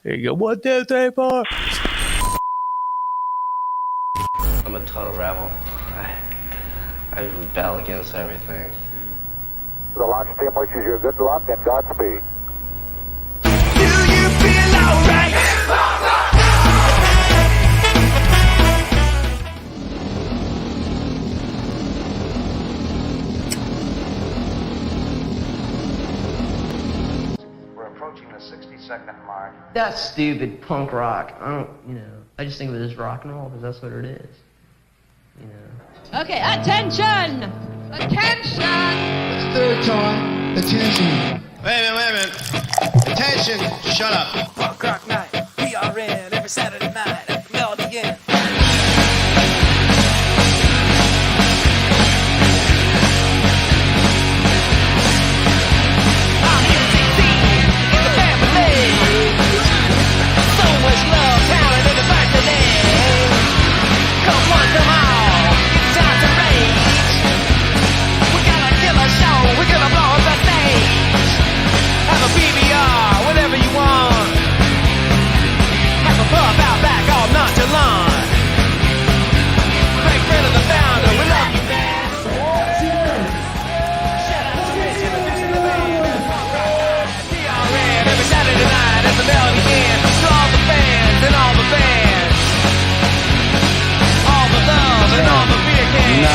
There you go. 1, 2, 3, 4. I'm a total rebel. I rebel against everything. The launch team wishes you good luck and Godspeed. Do you feel alright? We're approaching the 60-second mark. That's stupid punk rock. I just think of it as rock and roll because that's what it is. Okay, attention! Attention! It's third time. Attention. Wait a minute. Attention. Shut up. Punk rock night, PRN, every Saturday night at the Melody Inn. I'm here to see in the family. So much love, talent, and diversity. Come on, come on, it's time to rage. We got a killer show, we're gonna blow up the stage. Have a PBR, whatever you want. Have a pub out back, all nonchalant. Great friend of the founder, we love you, man. Shout out to Chris, introducing the band. PRN, every Saturday night at the Melody Inn. To all the fans and all the bands. All the love and all the beer cans.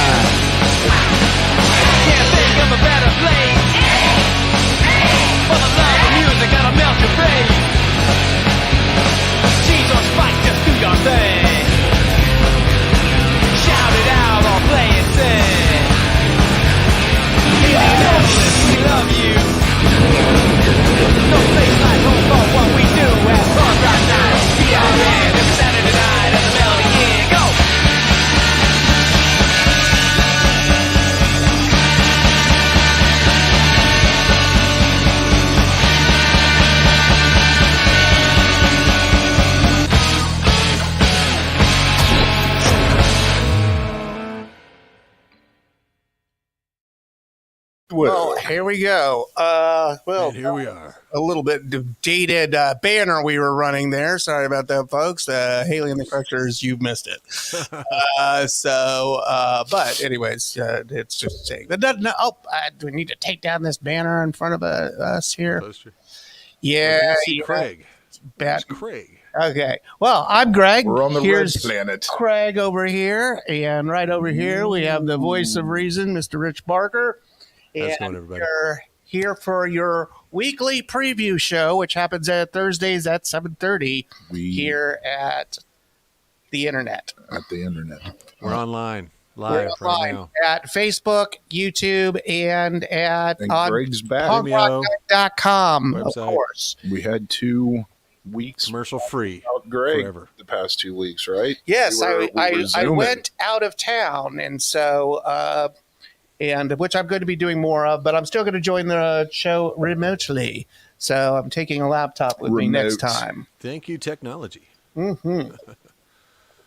Can't think of a better place. For the love of music that'll melt your brain. Cheese or spike, just do your thing. Shout it out or play it sing. Indianapolis, we love you. No place like home for what we do at Punk Rock Night. PRN every Saturday night at the Melody Inn. Go! Well, here we go. And here we are. A little bit dated banner we were running there. Sorry about that, folks. Haley and the Crushers, you've missed it. But anyways, it's just saying that. Do we need to take down this banner in front of us here? Poster. Yeah. See Craig. Bad. Craig. Okay. Well, I'm Greg. We're on the Here's red planet. Craig over here, and right over here we have the voice of reason, Mr. Rich Barker. How's it And going, everybody? we're here for your weekly preview show, which happens at Thursdays at 7:30 here at the internet. At the internet. We're online, We're live right online now. at Facebook, YouTube, and at And on Greg's back. punkrocknight.com, of Website. course. We had 2 weeks Commercial free. without Greg Forever. the past 2 weeks, right? Yes, We were I Zooming. went out of town, and so and which I'm going to be doing more of, but I'm still going to join the show remotely. So I'm taking a laptop with me next Remote. time. Thank you, technology. Mm-hmm.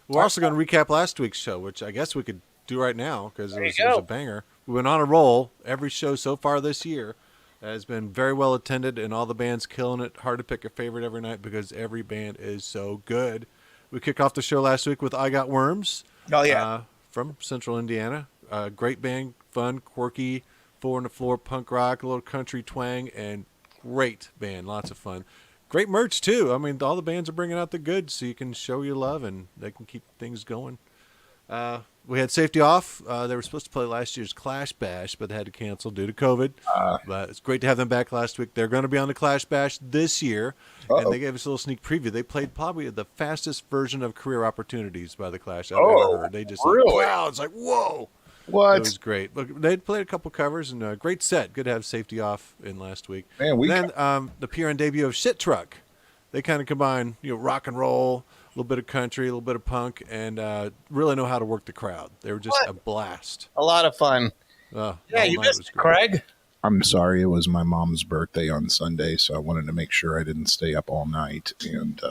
We're also going to recap last week's show, which I guess we could do right now because it was go. a banger. We went on a roll. Every show so far this year has been very well attended, and all the bands killing it. Hard to pick a favorite every night because every band is so good. We kicked off the show last week with I Got Worms. Oh, yeah. From Central Indiana. Great band, fun, quirky, 4-on-the-floor punk rock, a little country twang, and great band, lots of fun. Great merch, too. I mean, all the bands are bringing out the goods so you can show your love and they can keep things going. We had Safety Off. They were supposed to play last year's Clash Bash, but they had to cancel due to COVID. But it's great to have them back last week. They're going to be on the Clash Bash this year, and they gave us a little sneak preview. They played probably the fastest version of Career Opportunities by the Clash I've ever heard. They just really? like, wow, it's like, whoa. What? It was great. Look, they played a couple covers and a great set. Good to have Safety Off in last week. Man, then the PRN debut of Shit Truck. They kind of combine, rock and roll, a little bit of country, a little bit of punk, and really know how to work the crowd. They were just a blast. A lot of fun. Yeah, You missed it, Craig. I'm sorry, it was my mom's birthday on Sunday, so I wanted to make sure I didn't stay up all night. And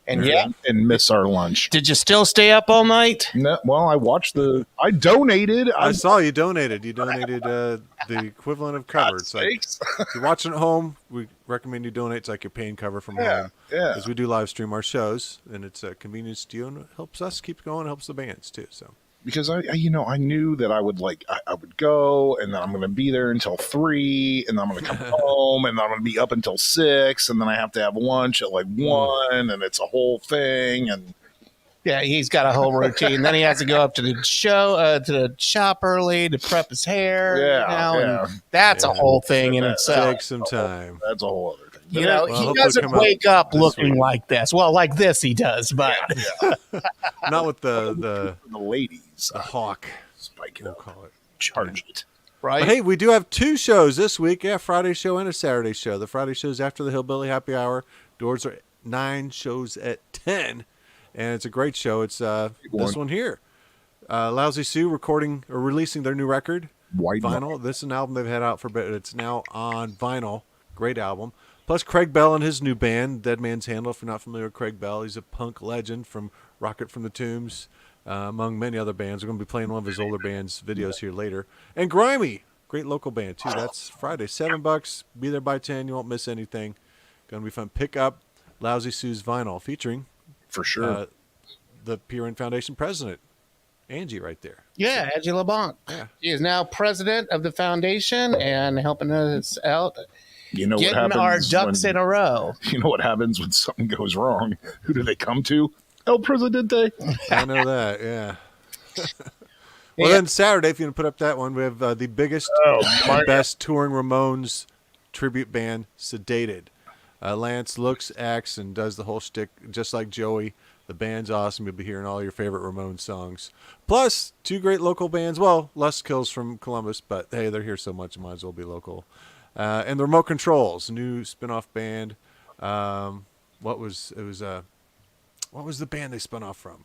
And and miss our lunch. did you still stay up all night? No, well, I donated. I saw you donated. You donated the equivalent of cover. It's like, if you're watching at home, we recommend you donate. It's like you're paying cover from home. Yeah. Because we do live stream our shows, and it's a convenience to you, and it helps us keep going, helps the bands too. So. Because I knew that I would I would go, and then I'm going to be there until 3, and then I'm going to come home, and then I'm going to be up until 6, and then I have to have lunch at 1, and it's a whole thing. And Yeah, he's got a whole routine. Then he has to go up to the shop early to prep his hair. And that's a whole thing in itself. Take some time. That's a whole other thing. He doesn't wake up looking like this. Well, like this he does, but not with the ladies. The hawk. Spike it we'll up. call it. Charge it. right? But hey, we do have 2 shows this week. Yeah, Friday show and a Saturday show. The Friday show's after the Hillbilly Happy Hour. Doors are 9, shows at 10. And it's a great show. It's this one here. Lousy Sue recording or releasing their new record. White vinyl. This is an album they've had out for a bit. It's now on vinyl. Great album. Plus Craig Bell and his new band, Dead Man's Handle. If you're not familiar with Craig Bell, he's a punk legend from Rocket from the Tombs, among many other bands. We're going to be playing one of his older bands' videos here later. And Grimey, great local band too. That's Friday, $7. Be there by 10. You won't miss anything. Going to be fun. Pick up Lousy Sue's vinyl featuring for sure the PRN Foundation president, Angie, right there. Yeah, Angie LeBlanc. Yeah. She is now president of the foundation and helping us out. You know Getting what happens our ducks in a row. You know what happens when something goes wrong? Who do they come to? El Presidente. I know that, yeah. Well, then Saturday, if you want to put up that one, we have the biggest and best touring Ramones tribute band, Sedated. Lance looks, acts, and does the whole shtick just like Joey. The band's awesome. You'll be hearing all your favorite Ramones songs. Plus, 2 great local bands. Well, Lustkill's from Columbus, but hey, they're here so much, it might as well be local. And the Remote Controls, new spin-off band. What was the band they spun off from?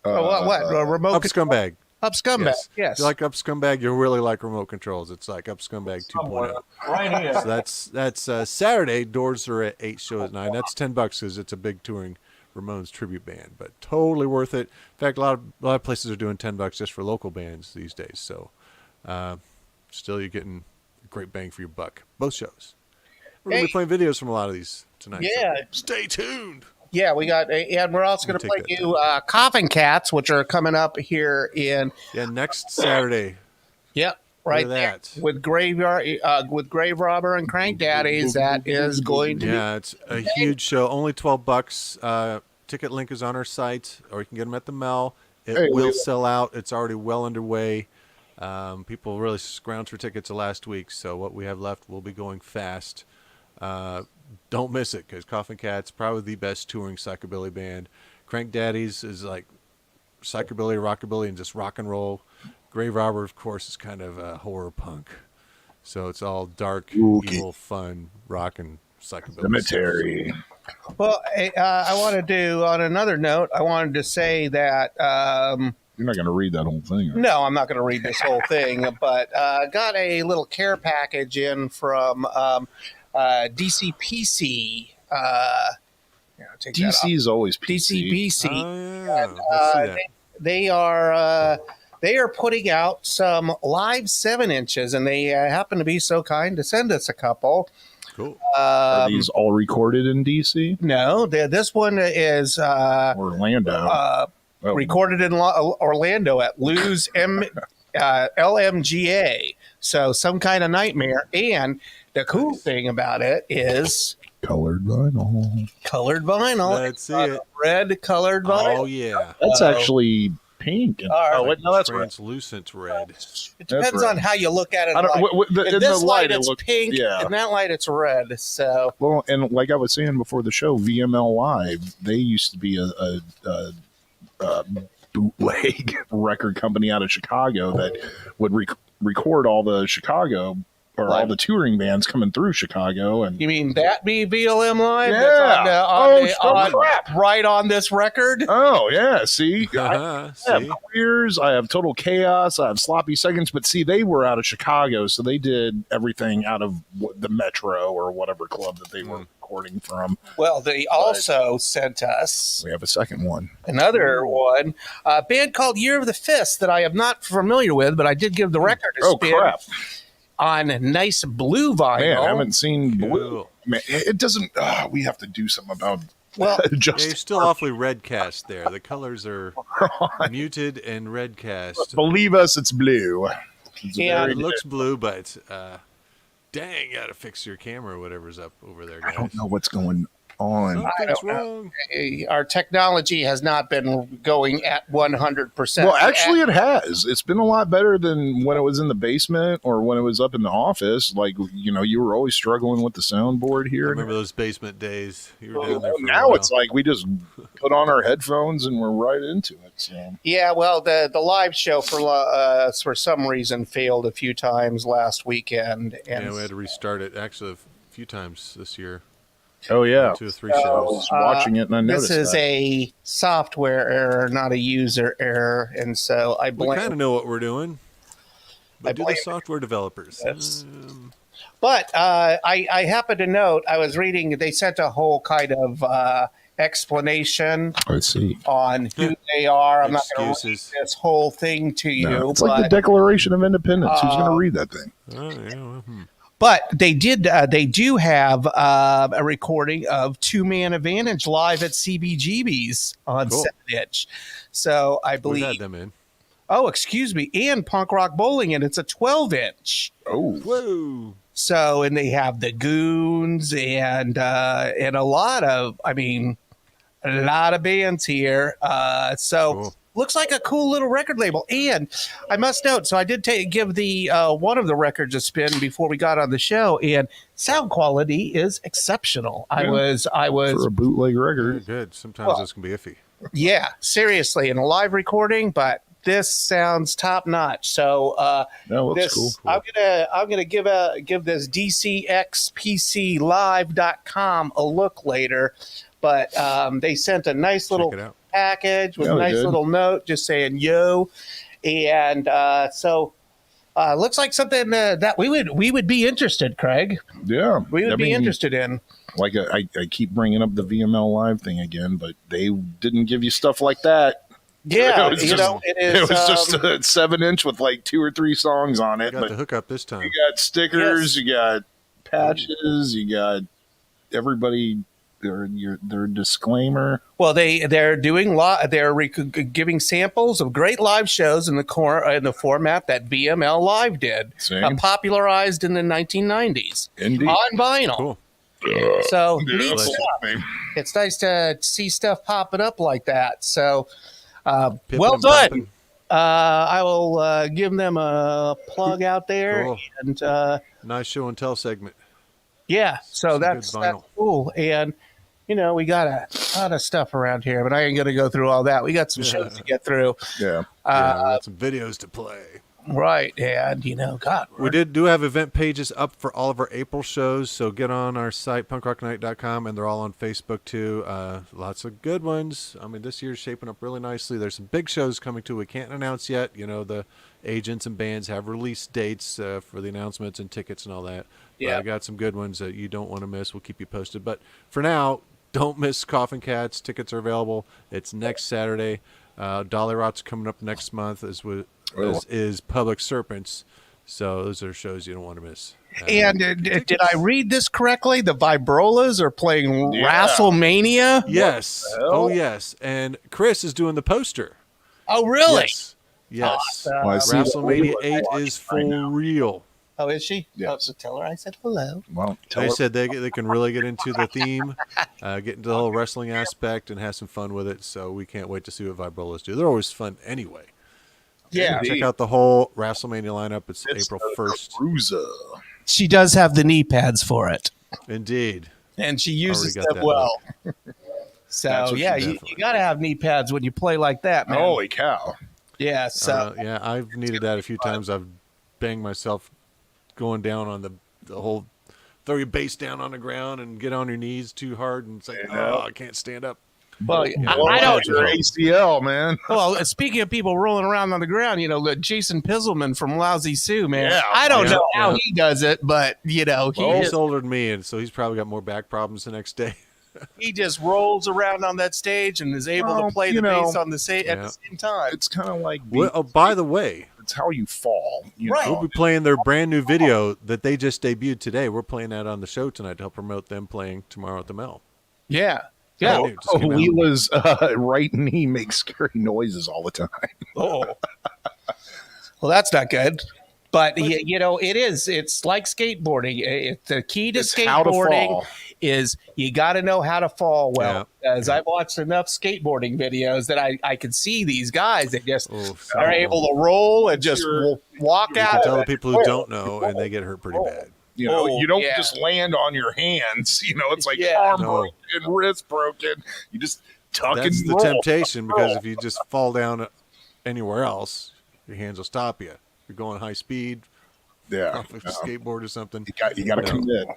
Remote Up Scumbag. Up Scumbag, yes. If you like Up Scumbag, you'll really like Remote Controls. It's like Up Scumbag 2.0. Right here. So that's Saturday. Doors are at 8, show at 9. That's $10 because it's a big touring Ramones tribute band, but totally worth it. In fact, a lot of places are doing $10 just for local bands these days. So still, you're getting a great bang for your buck. Both shows. We're going to be playing videos from a lot of these tonight. Yeah. So stay tuned. Yeah, we got, and we're also going to play you Koffin Cats, which are coming up here in next Saturday. Yep, right there with Grave Robber and Krank Daddies. That is going to be. Yeah, it's a huge show. Only $12. Ticket link is on our site, or you can get them at the Mel. It will sell out. It's already well underway. People really scrounged for tickets last week, so what we have left will be going fast. Don't miss it, because Koffin Cats, probably the best touring psychobilly band. Krank Daddies is like psychobilly, rockabilly, and just rock and roll. Grave Robber, of course, is kind of horror punk. So it's all dark, evil, fun, rock and psychobilly. Cemetery. Well, I want to do, on another note, I wanted to say that... You're not going to read that whole thing, right? No, I'm not going to read this whole thing, but got a little care package in from DCPC. DC is always PC. DCPC. Oh, yeah. They are putting out some live 7-inches, and they happen to be so kind to send us a couple. Cool. Are these all recorded in DC? No, this one is Orlando. Recorded in Orlando at Lou's LMGA. So some kind of nightmare. And the cool thing about it is colored vinyl. Colored vinyl. Let's see it. Red colored vinyl. Oh, yeah. That's actually pink. That's translucent red. It depends on how you look at it. In this the light, it it's looks pink. Yeah. In that light, it's red. So well, and like I was saying before the show, VML Live, they used to be a bootleg record company out of Chicago that would record all the Chicago or all the touring bands coming through Chicago. And you mean that be BLM Live? Yeah. Right on this record. Oh yeah. See, I have Queers. I have Total Chaos. I have Sloppy Seconds. But see, they were out of Chicago, so they did everything out of the Metro or whatever club that they were recording from. Well, they also sent us We have a second one. another one, a band called Year of the Fist that I am not familiar with, but I did give the record a spin on nice blue vinyl. Man, I haven't seen blue. Cool. Man, it doesn't. We have to do something about. Well, Yeah, you're still awfully red cast there. The colors are muted and red cast. Believe us, it's blue. It's Yeah, very It looks good. blue, but dang, you gotta fix your camera or whatever's up over there, guys. I don't know what's going on. Something's wrong. our technology has not been going at 100%. Well, actually, it has. It's been a lot better than when it was in the basement or when it was up in the office. Like, you were always struggling with the soundboard I here. remember those basement days. You were down there for a Now while. it's like we just put on our headphones and we're right into it. So. Yeah, well, the live show for some reason failed a few times last weekend, and Yeah, we had to restart it actually a few times this year. Oh, yeah. 2 or 3 I shows. was watching it and I noticed this is that. a software error, not a user error, and so I We blame. kind of know what we're doing. But do the blame- software developers. Yes. But I happen to note I was reading they sent a whole kind of explanation Let's see. on who they are. I'm not going to read Excuses. this whole thing to you, No, it's like the Declaration of Independence. Who's going to read that thing? Oh, yeah, well, But they do have a recording of Two Man Advantage live at CBGB's on Cool. 7-inch. So I We've believe. had them in. Oh, excuse me, and Punk Rock Bowling, and it's a 12-inch. Oh. Whoa. So, and they have the Goons and a lot of bands here. So. Cool. Looks like a cool little record label. And I must note, so I did give the one of the records a spin before we got on the show, and sound quality is exceptional. I was For a bootleg Very record. good. Sometimes Well- those can be iffy. yeah, seriously, in a live recording, but this sounds top notch. So That looks this cool. I'm gonna give this DCXPCLive.com a look later. But they sent a nice little it out. package with Yeah, a they nice did. little note just saying yo, and so looks like something that we would be interested, Craig. Yeah. We would I be mean, interested in. Like I keep bringing up the VML Live thing again, but they didn't give you stuff like that. Yeah, It was it is. It was just a 7-inch with like 2 or 3 songs on it. Got But the hookup this time. you got stickers, Yes. you got patches, you got everybody. Their disclaimer. Well, they're doing giving samples of great live shows in the format that VML Live did, Same. popularized in the 1990s Indeed. on vinyl. Cool. So Yeah, neat that's stuff. it. It's nice to see stuff popping up like that. So Pippin' well and done. poppin'. I will give them a plug out there, Cool. and Nice show and tell segment. yeah. So Some good that's vinyl. cool. And we got a lot of stuff around here, but I ain't going to go through all that. We got some shows to get through. Yeah. Yeah, we got some videos to play. Right. And, God. We do have event pages up for all of our April shows, so get on our site, punkrocknight.com, and they're all on Facebook too. Lots of good ones. I mean, this year's shaping up really nicely. There's some big shows coming too. We can't announce yet. The agents and bands have release dates for the announcements and tickets and all that. Yeah. But I got some good ones that you don't want to miss. We'll keep you posted. But for now, don't miss Koffin Cats. Tickets are available. It's next Saturday. Dollyrots coming up next month, as is Public Serpents. So those are shows you don't want to miss. And did I read this correctly? The Vibrolas are playing Wrastlemania? Yes. Oh, yes. And Chris is doing the poster. Oh, really? Yes. Well, I see the WrestleMania overlay 8 watching is for real. Oh, is she? Yes. Oh, so tell her I said hello. Well, tell They her- said they can really get into the theme, get into the whole wrestling aspect, and have some fun with it. So we can't wait to see what Vibrolas do. They're always fun anyway. Yeah. Check out the whole WrestleMania lineup. It's April 1st. Cruiser. She does have the knee pads for it, Indeed. and she uses Already got them that well. That's So, what yeah, she you definitely- got to have knee pads when you play like that, man. Holy cow. Yeah, so Yeah, I've needed that a few times. I've banged myself going down on the whole throw your base down on the ground and get on your knees too hard, and it's like, oh, I can't stand up. Well, I Well, don't. your ACL, man. Well, speaking of people rolling around on the ground, Jason Pizzleman from Lousy Sue, man. Yeah. I don't know how Yeah. he does it, but He's older than me, and so he's probably got more back problems the next day. he just rolls around on that stage and is able to play the bass on the at the same time. It's kind of like Well, oh, by the way, it's how you fall. You Right. know? we'll be playing their brand new video that they just debuted today. We're playing that on the show tonight to help promote them playing tomorrow at the Mel. Yeah. Yeah. Brand new, just came out. Leela's right knee makes scary noises all the time. Oh. Well, that's not good. But it's like skateboarding. The key to It's how to skateboarding fall. is you got to know how to fall well. Yeah. As I've watched enough skateboarding videos that I can see these guys that just Oh, are able to roll and just walk You out. can tell of the it. people who don't know, and they get hurt pretty bad. You know, Oh, you don't yeah. just land on your hands. You know, it's like Yeah. arm No. broken, wrist broken. You just tuck That's and the roll. temptation, because if you just fall down anywhere else, your hands will stop you. You're going high speed Yeah, off of a skateboard or something. you got to commit.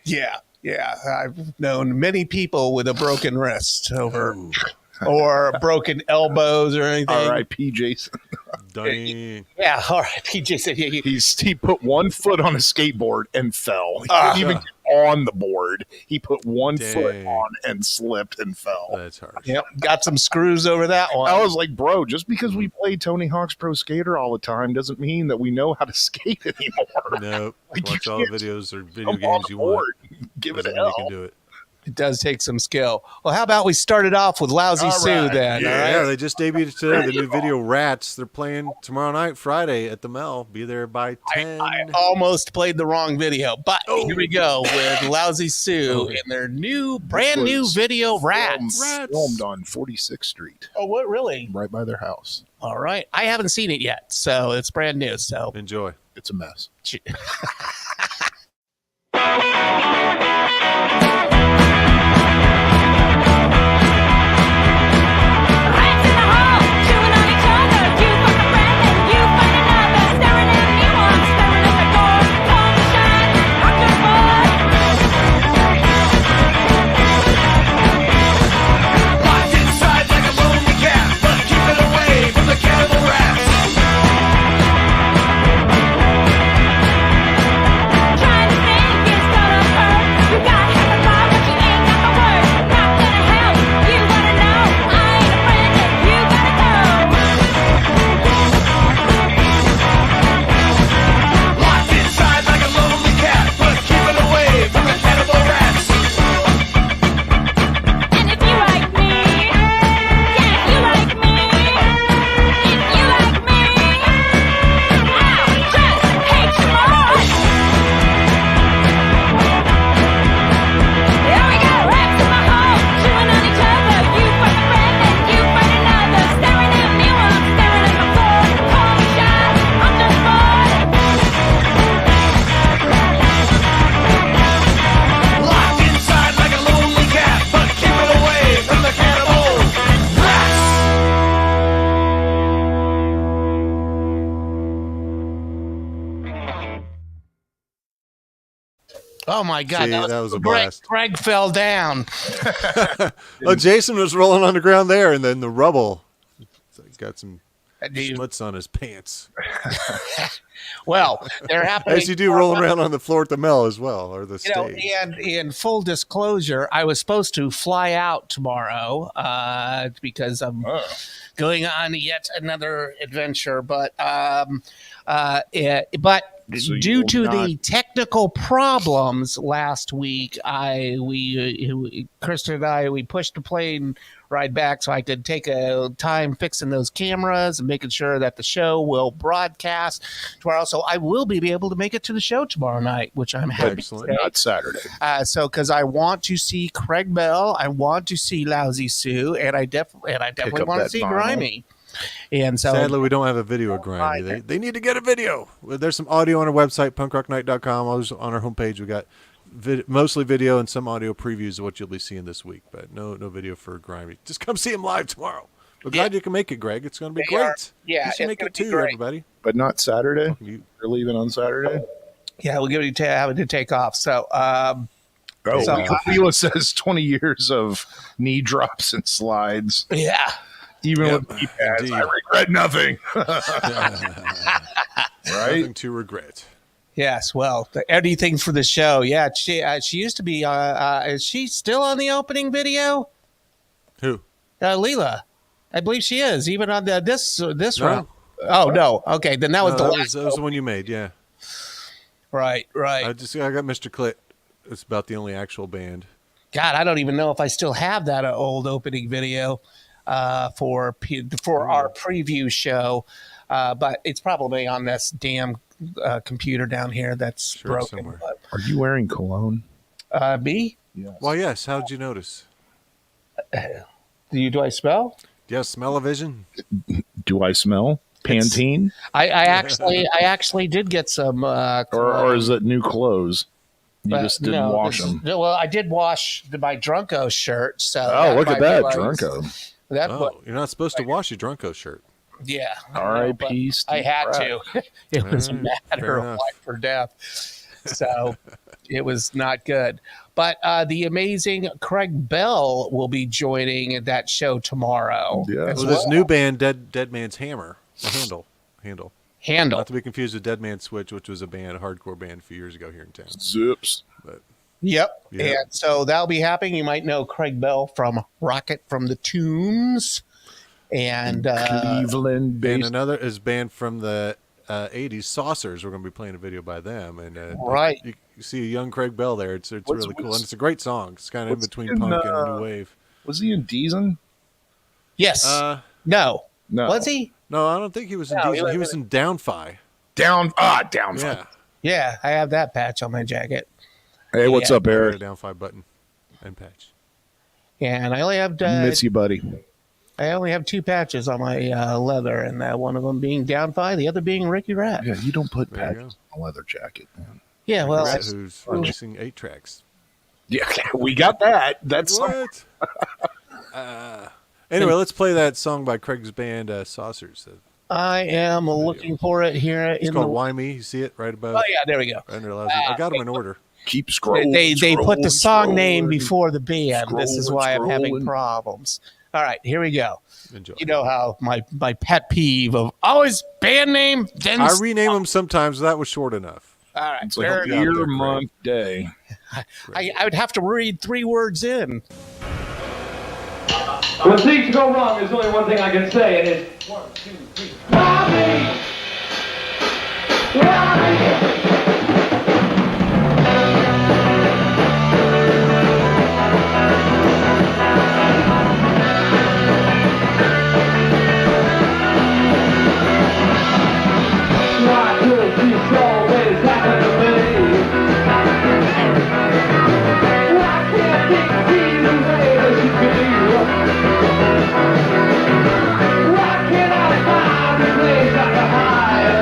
Yeah. Yeah. I've known many people with a broken wrist or broken elbows or anything. R.I.P. Jason. Dang. Yeah. All right. PJ said He put one foot on a skateboard and fell. He didn't even get on the board. He put one foot Dang. on and slipped and fell. That's hard. Yep, got some screws over that one. I was like, bro, just because we play Tony Hawk's Pro Skater all the time doesn't mean that we know how to skate anymore. No, Like, you watch all the can't videos or video Jump on games the you want. board, give it Doesn't a mean you hell. can do it. It does take some skill. Well, how about we start it off with Lousy All Sue right. then? Yeah, they just debuted today. The new video Rats. They're playing tomorrow night, Friday at the Mel. Be there by 10. I almost played the wrong video, but here we go with Lousy Sue and their brand new video Rats. Filmed on 46th Street, Oh, what really? right by their house. All right. I haven't seen it yet, so it's brand new. So Enjoy. It's a mess. Rats in the hall, chewing on each other. You fuck a friend and you find another. Staring at me once, staring at the door. Call me shine, I'm just bored. Locked inside like a lonely cat, but keeping away from the cannibal rats. Trying to think instead of her. You got half a thought, but you ain't got the words. Not gonna help, you wanna know. I ain't a friend and you gotta go. Locked inside like a lonely cat, but keeping away from the cannibal rats. And if you like me, yeah, if you like me, if you like me, I'll just hate you more. Here we go, rats in my hole, chewing on each other. You find a friend and you find another. Staring at me while I'm staring at the floor. Call me shy, I'm just bored. Locked inside like a lonely cat, but keeping away from the cannibal rats. Oh my God, See, that was a Greg, blast. Greg fell down. Oh, Jason was rolling on the ground there, and then the rubble. He's got some You- smuts on his pants. Well, they're happening. As you do rolling around on the floor at the Mel as well, or the stage. And in full disclosure, I was supposed to fly out tomorrow because I'm going on yet another adventure. But So you due will to not- the technical problems last week, Kristen and I, we pushed the plane ride back so I could take a time fixing those cameras and making sure that the show will broadcast tomorrow. So I will be able to make it to the show tomorrow night, which I'm happy Excellent. to say. Not Saturday. So because I want to see Craig Bell, I want to see Lousy Sue, and I definitely up want to that see vinyl. Grimy. And so Sadly, we don't have a video of Grimey. They need to get a video. Well, there's some audio on our website, punkrocknight.com. Also on our homepage, we got mostly video and some audio previews of what you'll be seeing this week, but no video for Grimey. Just come see him live tomorrow. We're glad you can make it, Greg. It's going to be They are- great. yeah, you should it's make gonna it be too, great. everybody. But not Saturday. You- You're leaving on Saturday. yeah, we'll give you having to take off. So Oh, So- Leela says 20 years of knee drops and slides. Yeah. Even Yep, with knee pads, indeed. I regret nothing. Right? Nothing to regret. Yes. Well, anything for the show. Yeah. She used to be. Is she still on the opening video? Who? Leela. I believe she is. Even on this No. round. Oh no. Okay. Then that was No, the that last. was the one you made. Yeah. Right. Right. I got Mr. Clit. It's about the only actual band. God, I don't even know if I still have that old opening video for our preview show, but it's probably on this damn computer down here that's Sure, broken. somewhere. Are you wearing cologne? Me? Yes. Well, yes. How did you notice? Do I smell? Do you have smell-o-vision? Do I smell Pantene? I actually did get some. Or is it new clothes? You but just didn't no, wash this is- them. Well, I did wash my Drunko shirt. So Oh, look at might that, be like- Drunko. That Oh, you're not supposed to wash your Drunko shirt. yeah. R.I.P. I had to. It was a Alright, matter fair of enough. life or death. So it was not good. But the amazing Craig Bell will be joining that show tomorrow. Yeah. as Well, this well. new band, Dead Man's Hammer, Handle. Handle. Not to be confused with Dead Man's Switch, which was a hardcore band a few years ago here in town. Zips. Yep. Yeah. And so that'll be happening. You might know Craig Bell from Rocket from the Tombs. And Cleveland And based. another is band from the 80s, Saucers. We're going to be playing a video by them. And Right. you see a young Craig Bell there. It's What's- really cool. what's- And it's a great song. It's kind of in what's between in, punk and new wave. Was he in Deason? yes. Uh, No. No. Was he? no, I don't think he was in No, he Diesel. He was was in Downfi. Down. Yeah. Yeah, I have that patch on my jacket. Hey, what's Yeah. up, Eric? Downfi button and patch. And I only have Miss you, buddy. I only have 2 patches on my leather, and one of them being Downfi, the other being Ricky Rat. Yeah, you don't put There you patches on a leather jacket, man. Yeah, well, Rat, who's releasing 8 tracks. Yeah, we got that. That's What? Anyway, let's play that song by Craig's band, Saucers. I am looking for it here It's in called the. Why Me. You see it right above? Oh yeah, there we go. Right under Lousy. I got them in order. keep scrolling. They put the song scrolling, name before the band. This is scrolling, why I'm having scrolling. problems. All right, here we go. Enjoy. You know how my pet peeve of always band name then. I rename them sometimes. That was short enough. All right, It's like fair enough. year, Craig. month, day. I would have to read 3 words in. When things go wrong, there's only one thing I can say, and it's 1, 2, 3. Bobby! Bobby! Why could this always happen to me? Why can't things be the way they should be? Why can't I find a place I can hide?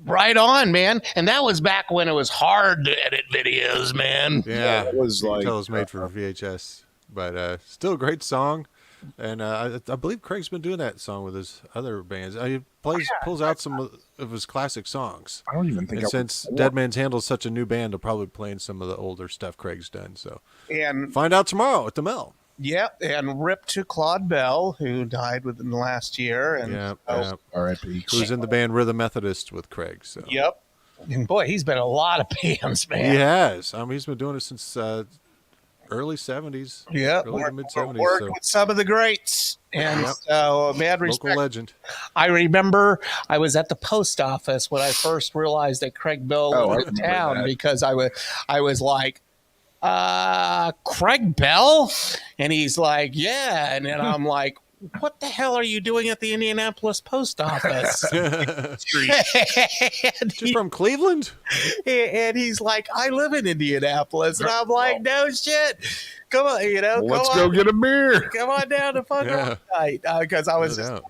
Right on, man. And that was back when it was hard to edit videos, man. Yeah, it was you can like tell it was made for VHS, but still a great song. And I believe Craig's been doing that song with his other bands. He pulls out some of his classic songs. I don't even think. And since Dead Man's Handle is such a new band, they'll probably be playing some of the older stuff Craig's done. So, And find out tomorrow at the Mill. yep, and rip to Claude Bell, who died within the last year. And Yeah. R.I.P. Who's in the band Rhythm Methodist with Craig. So. Yep. And boy, he's been in a lot of bands, man. He has. He's been doing it since early 70s. Yep. Early to mid 70s. Worked So. with some of the greats. And Yep. so, mad respect. Local legend. I remember I was at the post office when I first realized that Craig Bell was in town because I was like, Craig Bell? And he's like, yeah. And then I'm like, what the hell are you doing at the Indianapolis post office? Just from Cleveland? And he's like, I live in Indianapolis. And I'm like, no shit. Come on, Let's go get a beer. Come on down to Fun Rock Night. Because I was just,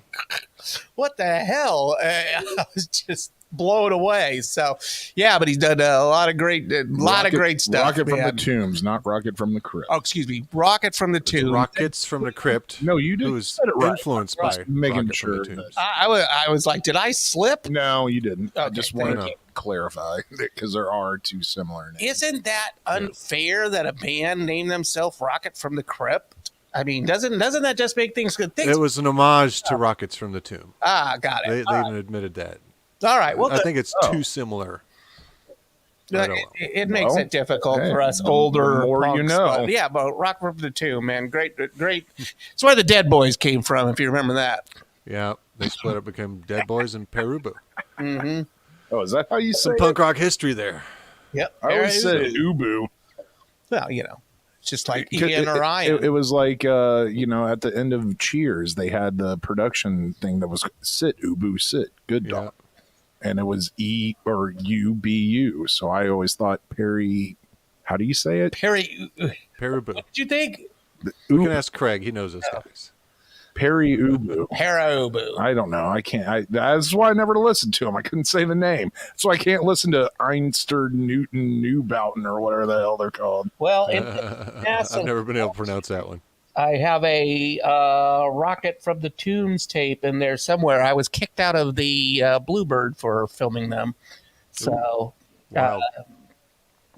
what the hell? I was just blown away. So, yeah, but he's done a lot of great stuff. Rocket from the Tombs, not Rocket from the Crypt. Oh, excuse me. Rocket from the Tombs. Rockets from the Crypt. No, you didn't. Who was said it right. influenced by Just making Rocket sure from the Tombs. I was like, did I slip? No, you didn't. I Okay, just thank wanted to clarify because there are two similar names. Isn't that unfair that a band named themselves Rocket from the Crypt? I mean, doesn't that just make things good? It was an homage to Rockets from the Tomb. Got it. They even admitted that. All right. Well, I think it's too similar. It makes it difficult for us older. The more you punks, know. but yeah, but Rock from the Tomb, man, great. It's where the Dead Boys came from, if you remember that. Yeah, they split up, became Dead Boys and Perubu. Mm-hmm. Oh, is that how you say Some punk rock history there. Yep. I always said Ubu. Well, it's just like Ian or Ryan. It was like, at the end of Cheers, they had the production thing that was sit, Ubu, sit, good dog. And it was E or UBU. So I always thought Perry, how do you say it? Perubu. Perubu. What did you think? You can ask Craig. He knows those guys. Perry Ubu. Perubu. I don't know. I can't. That's why I never listened to him. I couldn't say the name. So I can't listen to Einster Newton Newbouten or whatever the hell they're called. Well, I've never been able to pronounce that one. I have a Rocket from the Tombs tape in there somewhere. I was kicked out of the Bluebird for filming them. So, Wow.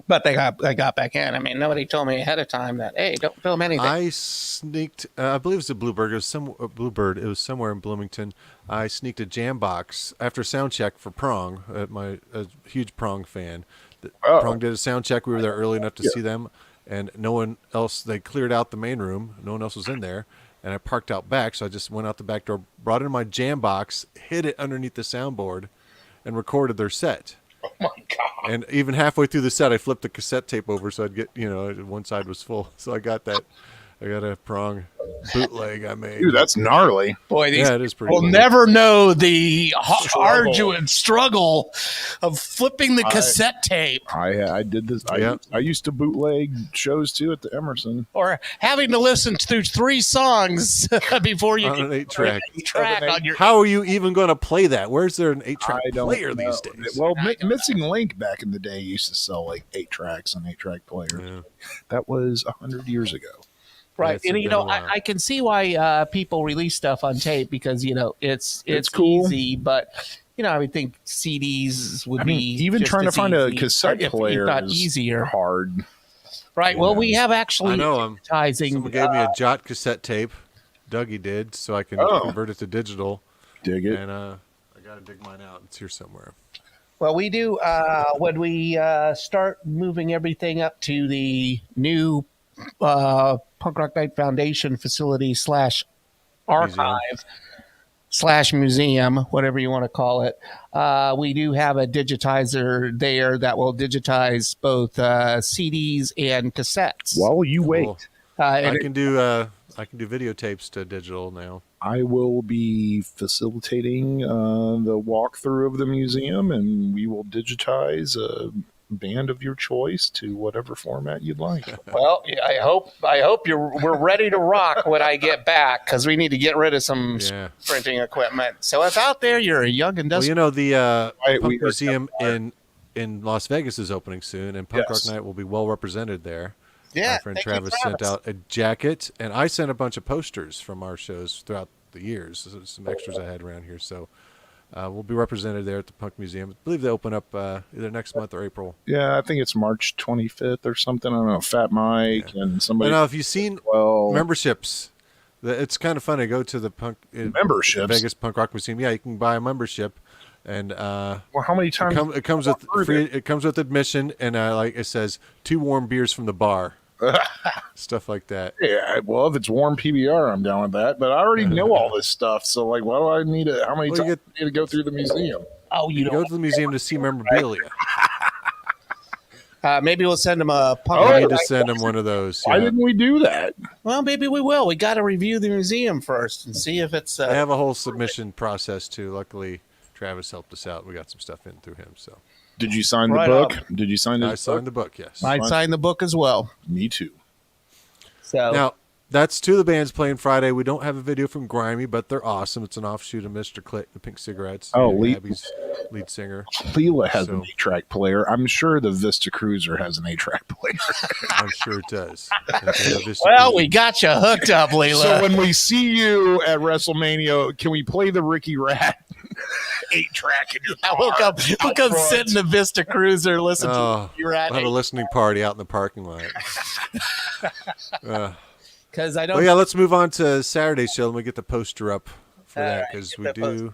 but they got back in. I mean, nobody told me ahead of time that, hey, don't film anything. I sneaked. I believe it was a Bluebird. It was Bluebird. It was somewhere in Bloomington. I sneaked a jam box after sound check for Prong. A huge Prong fan. Prong did a sound check. We were there early enough to see them. And no one else, they cleared out the main room. No one else was in there. And I parked out back, so I just went out the back door, brought in my jam box, hid it underneath the soundboard, and recorded their set. Oh, my God. And even halfway through the set, I flipped the cassette tape over so I'd get, one side was full. So I got that. I got a Prong bootleg I made. Dude, that's gnarly. Boy, these it is pretty will cool. never know the arduous struggle of flipping the cassette tape. I did this. I used to bootleg shows too at the Emerson. Or having to listen to 3 songs before you on get an 8-track. on your. How are you even going to play that? Where's there an 8-track I don't player know. these days? Well, Missing Link back in the day used to sell like 8 tracks on 8-track players. Yeah. That was 100 years ago. Right, That's and been a while. I can see why people release stuff on tape because it's cool. easy, but I would think CDs would be even just trying to as find a easy, cassette if player not is easier. hard. Right. Well, we have actually I know. advertising. Someone gave me a Jot cassette tape. Dougie did, so I can convert it to digital. Dig it. And I got to dig mine out. It's here somewhere. Well, we do when we start moving everything up to the new Punk Rock Night Foundation facility / archive / museum, whatever you want to call it. We do have a digitizer there that will digitize both CDs and cassettes. While you wait, Cool. I can do videotapes to digital now. I will be facilitating the walkthrough of the museum, and we will digitize band of your choice to whatever format you'd like. Well, I hope we're ready to rock when I get back, because we need to get rid of some printing equipment. So if out there you're a young industrial, Well, the Punk Museum in Las Vegas is opening soon, and Punk Rock Night will be well represented there. Yeah, my friend Travis sent out a jacket, and I sent a bunch of posters from our shows throughout the years. So some extras I had around here, so we'll be represented there at the Punk Museum. I believe they open up either next month or April. Yeah, I think it's March 25th or something. I don't know. Fat Mike and somebody. Now, if you've seen memberships, it's kind of funny. Go to the memberships Vegas Punk Rock Museum. Yeah, you can buy a membership. And well, how many times it comes with free? It comes with admission, and like it says, 2 warm beers from the bar, stuff like that. Yeah, well, if it's warm PBR, I'm down with that. But I already know all this stuff, so like, why do I need it? How many times do I need to go through the museum? Oh, you go to the museum to see memorabilia. Maybe we'll send them a punk. I need to send them one of those. Why didn't we do that? Well, maybe we will. We got to review the museum first and see if it's. They have a whole submission process too. Luckily, Travis helped us out. We got some stuff in through him. So, did you sign the book? Did you sign it? I signed the book. Yes, I signed the book as well. Me too. So now that's 2 of the bands playing Friday. We don't have a video from Grimey, but they're awesome. It's an offshoot of Mr. Clit and the Pink Cigarettes. Oh, Abby's lead singer. Leela has an 8-track player. I'm sure the Vista Cruiser has an 8-track player. I'm sure it does. Well, we got you hooked up, Leela. So when we see you at WrestleMania, can we play the Ricky Rat 8-track in your car? We'll come sit in the Vista Cruiser, listen to Ricky Rat. We'll have a listening party out in the parking lot. Because I don't. Well, yeah, let's move on to Saturday's show and we get the poster up for that, because we do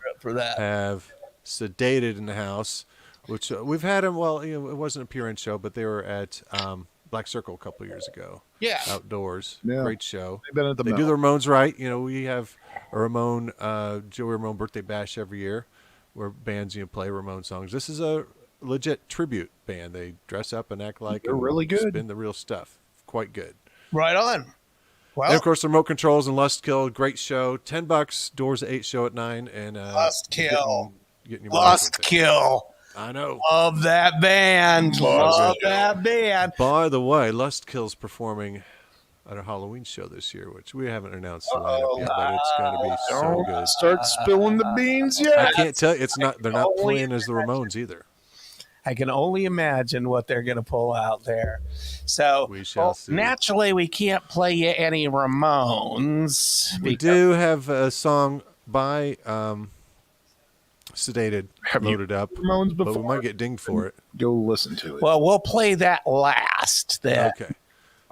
have Sedated in the house, which we've had them. Well, it wasn't a PRN show, but they were at Black Circle a couple years ago. Yeah, outdoors, great show. They've been at they do the Ramones right. We have a Joey Ramone birthday bash every year, where bands play Ramone songs. This is a legit tribute band. They dress up and act like they're really good. Spin the real stuff. Quite good. Right on. Well, and of course, the remote controls and Lustkill, great show. $10, doors at 8, show at 9, and Lustkill, Lustkill. I know. Love that band. Love that band. By the way, Lustkill's performing at a Halloween show this year, which we haven't announced the lineup yet, but it's going to be so good. Start spilling the beans yet. I can't tell you. They're not playing as the Ramones either. I can only imagine what they're going to pull out there. So we shall see. Naturally, we can't play you any Ramones. We do have a song by Sedated loaded up, Ramones before, but we might get dinged for it. Go listen to it. Well, we'll play that last. Then. Okay.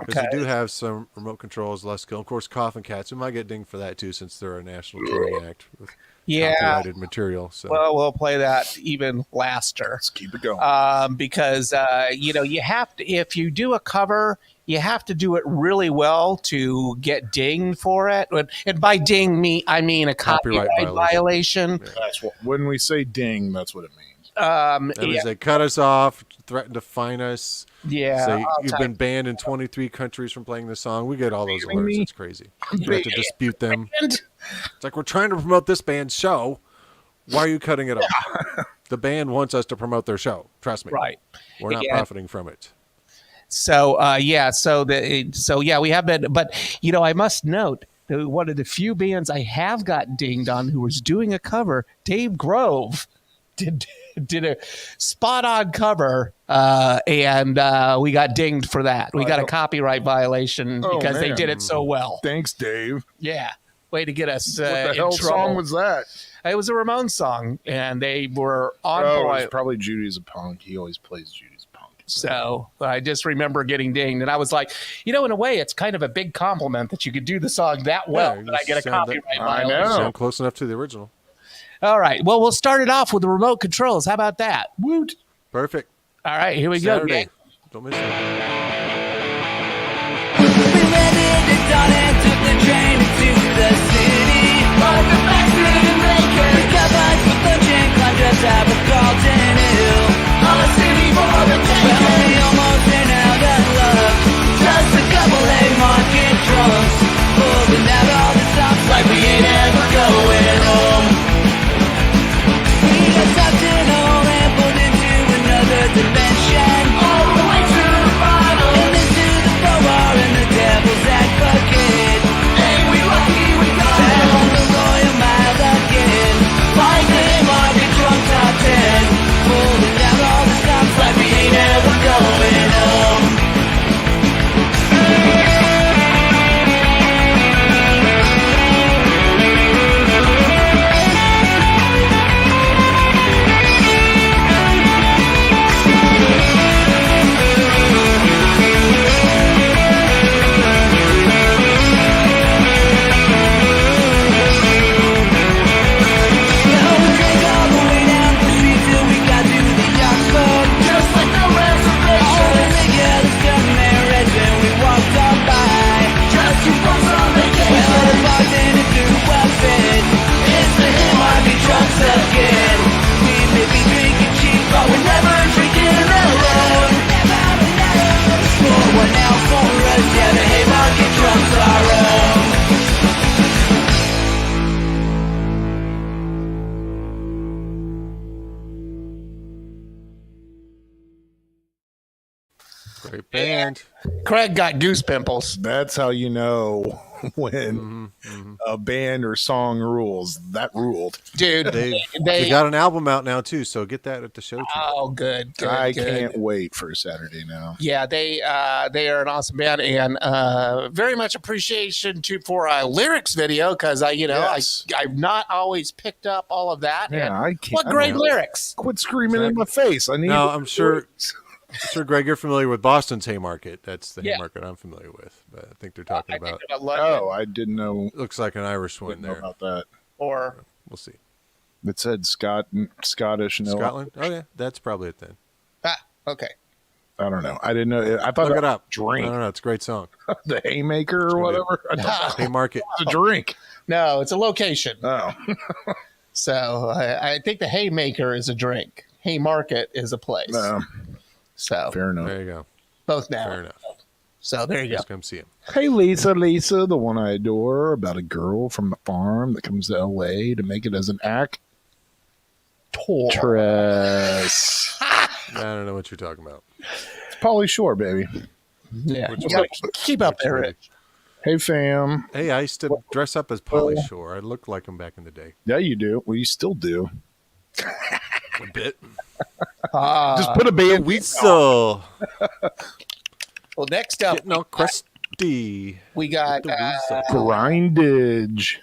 Because we do have some remote controls, Lustkill. Of course, Koffin Cats. We might get dinged for that, too, since they're a national touring act with copyrighted material. So. Well, we'll play that even laster. Let's keep it going. Because, you have to, if you do a cover, you have to do it really well to get dinged for it. And by ding, I mean a copyright violation. Yeah. That's what, when we say ding, that's what it means. That means they cut us off, threaten to fine us. Yeah. Say you've been banned in 23 countries from playing this song. We get all those alerts. It's crazy. We have to dispute them. It's like, we're trying to promote this band's show. Why are you cutting it off? The band wants us to promote their show. Trust me. Right. We're not profiting from it. So, we have been, but, I must note that one of the few bands I have got dinged on who was doing a cover, Dave Grove, did a spot-on cover, and we got dinged for that. We got a copyright violation because they did it so well. Thanks, Dave. Yeah. Way to get us what the hell song was that? It was a Ramones song, and they were on point. point. It was probably Judy's a Punk. He always plays Judy's Punk. So I just remember getting dinged, and I was like, in a way, it's kind of a big compliment that you could do the song that well, and I get a copyright violation. I know. Sound close enough to the original. All right. Well, we'll start it off with the remote controls. How about that? Woot. Perfect. All right. Here we go, gang. Don't miss it. We landed at dawn and took the train into the city. On the back to the maker. We got lunch with lunch and climbed us out of Carlton Hill. On a city for the taker. Well, we almost ran out of luck. Just a couple late market drunks. Pulling out all the stops like we ain't ever going home. We got stopped in a hole and pulled into another dimension. Great band. Craig got goose pimples. That's how you know when a band or song rules. That ruled. Dude, They got an album out now too, so get that at the show. Oh, good. I can't wait for Saturday now. Yeah, they are an awesome band, and very much appreciation for a lyrics video because I've not always picked up all of that. Yeah, and I can't. what great lyrics! Quit screaming in my face. I need. No, I'm sure, Greg, you're familiar with Boston's Haymarket. That's the Haymarket I'm familiar with. But I think they're talking about. Oh, I didn't know. Looks like an Irish one there. About that. Or we'll see. It said Scottish. No, Scotland. Oh yeah, that's probably it then. Okay. I don't know. I didn't know. I thought Look it up. Drink. I don't know. It's a great song. The Haymaker or whatever. Haymarket. It's a drink. No, it's a location. Oh. So I think the Haymaker is a drink. Haymarket is a place. So fair enough. There you go. Both now. Fair enough. So there you go. Just come see him. Hey, Lisa, the one I adore, about a girl from the farm that comes to L.A. to make it as an actress. I don't know what you're talking about. It's Pauly Shore, baby. Yeah. Keep up there, Rich. Hey, fam. Hey, I used to dress up as Pauly Shore. I looked like him back in the day. Yeah, you do. Well, you still do. A bit. Just put a band. Weasel. Well, next up, getting all crusty. We got Grindage.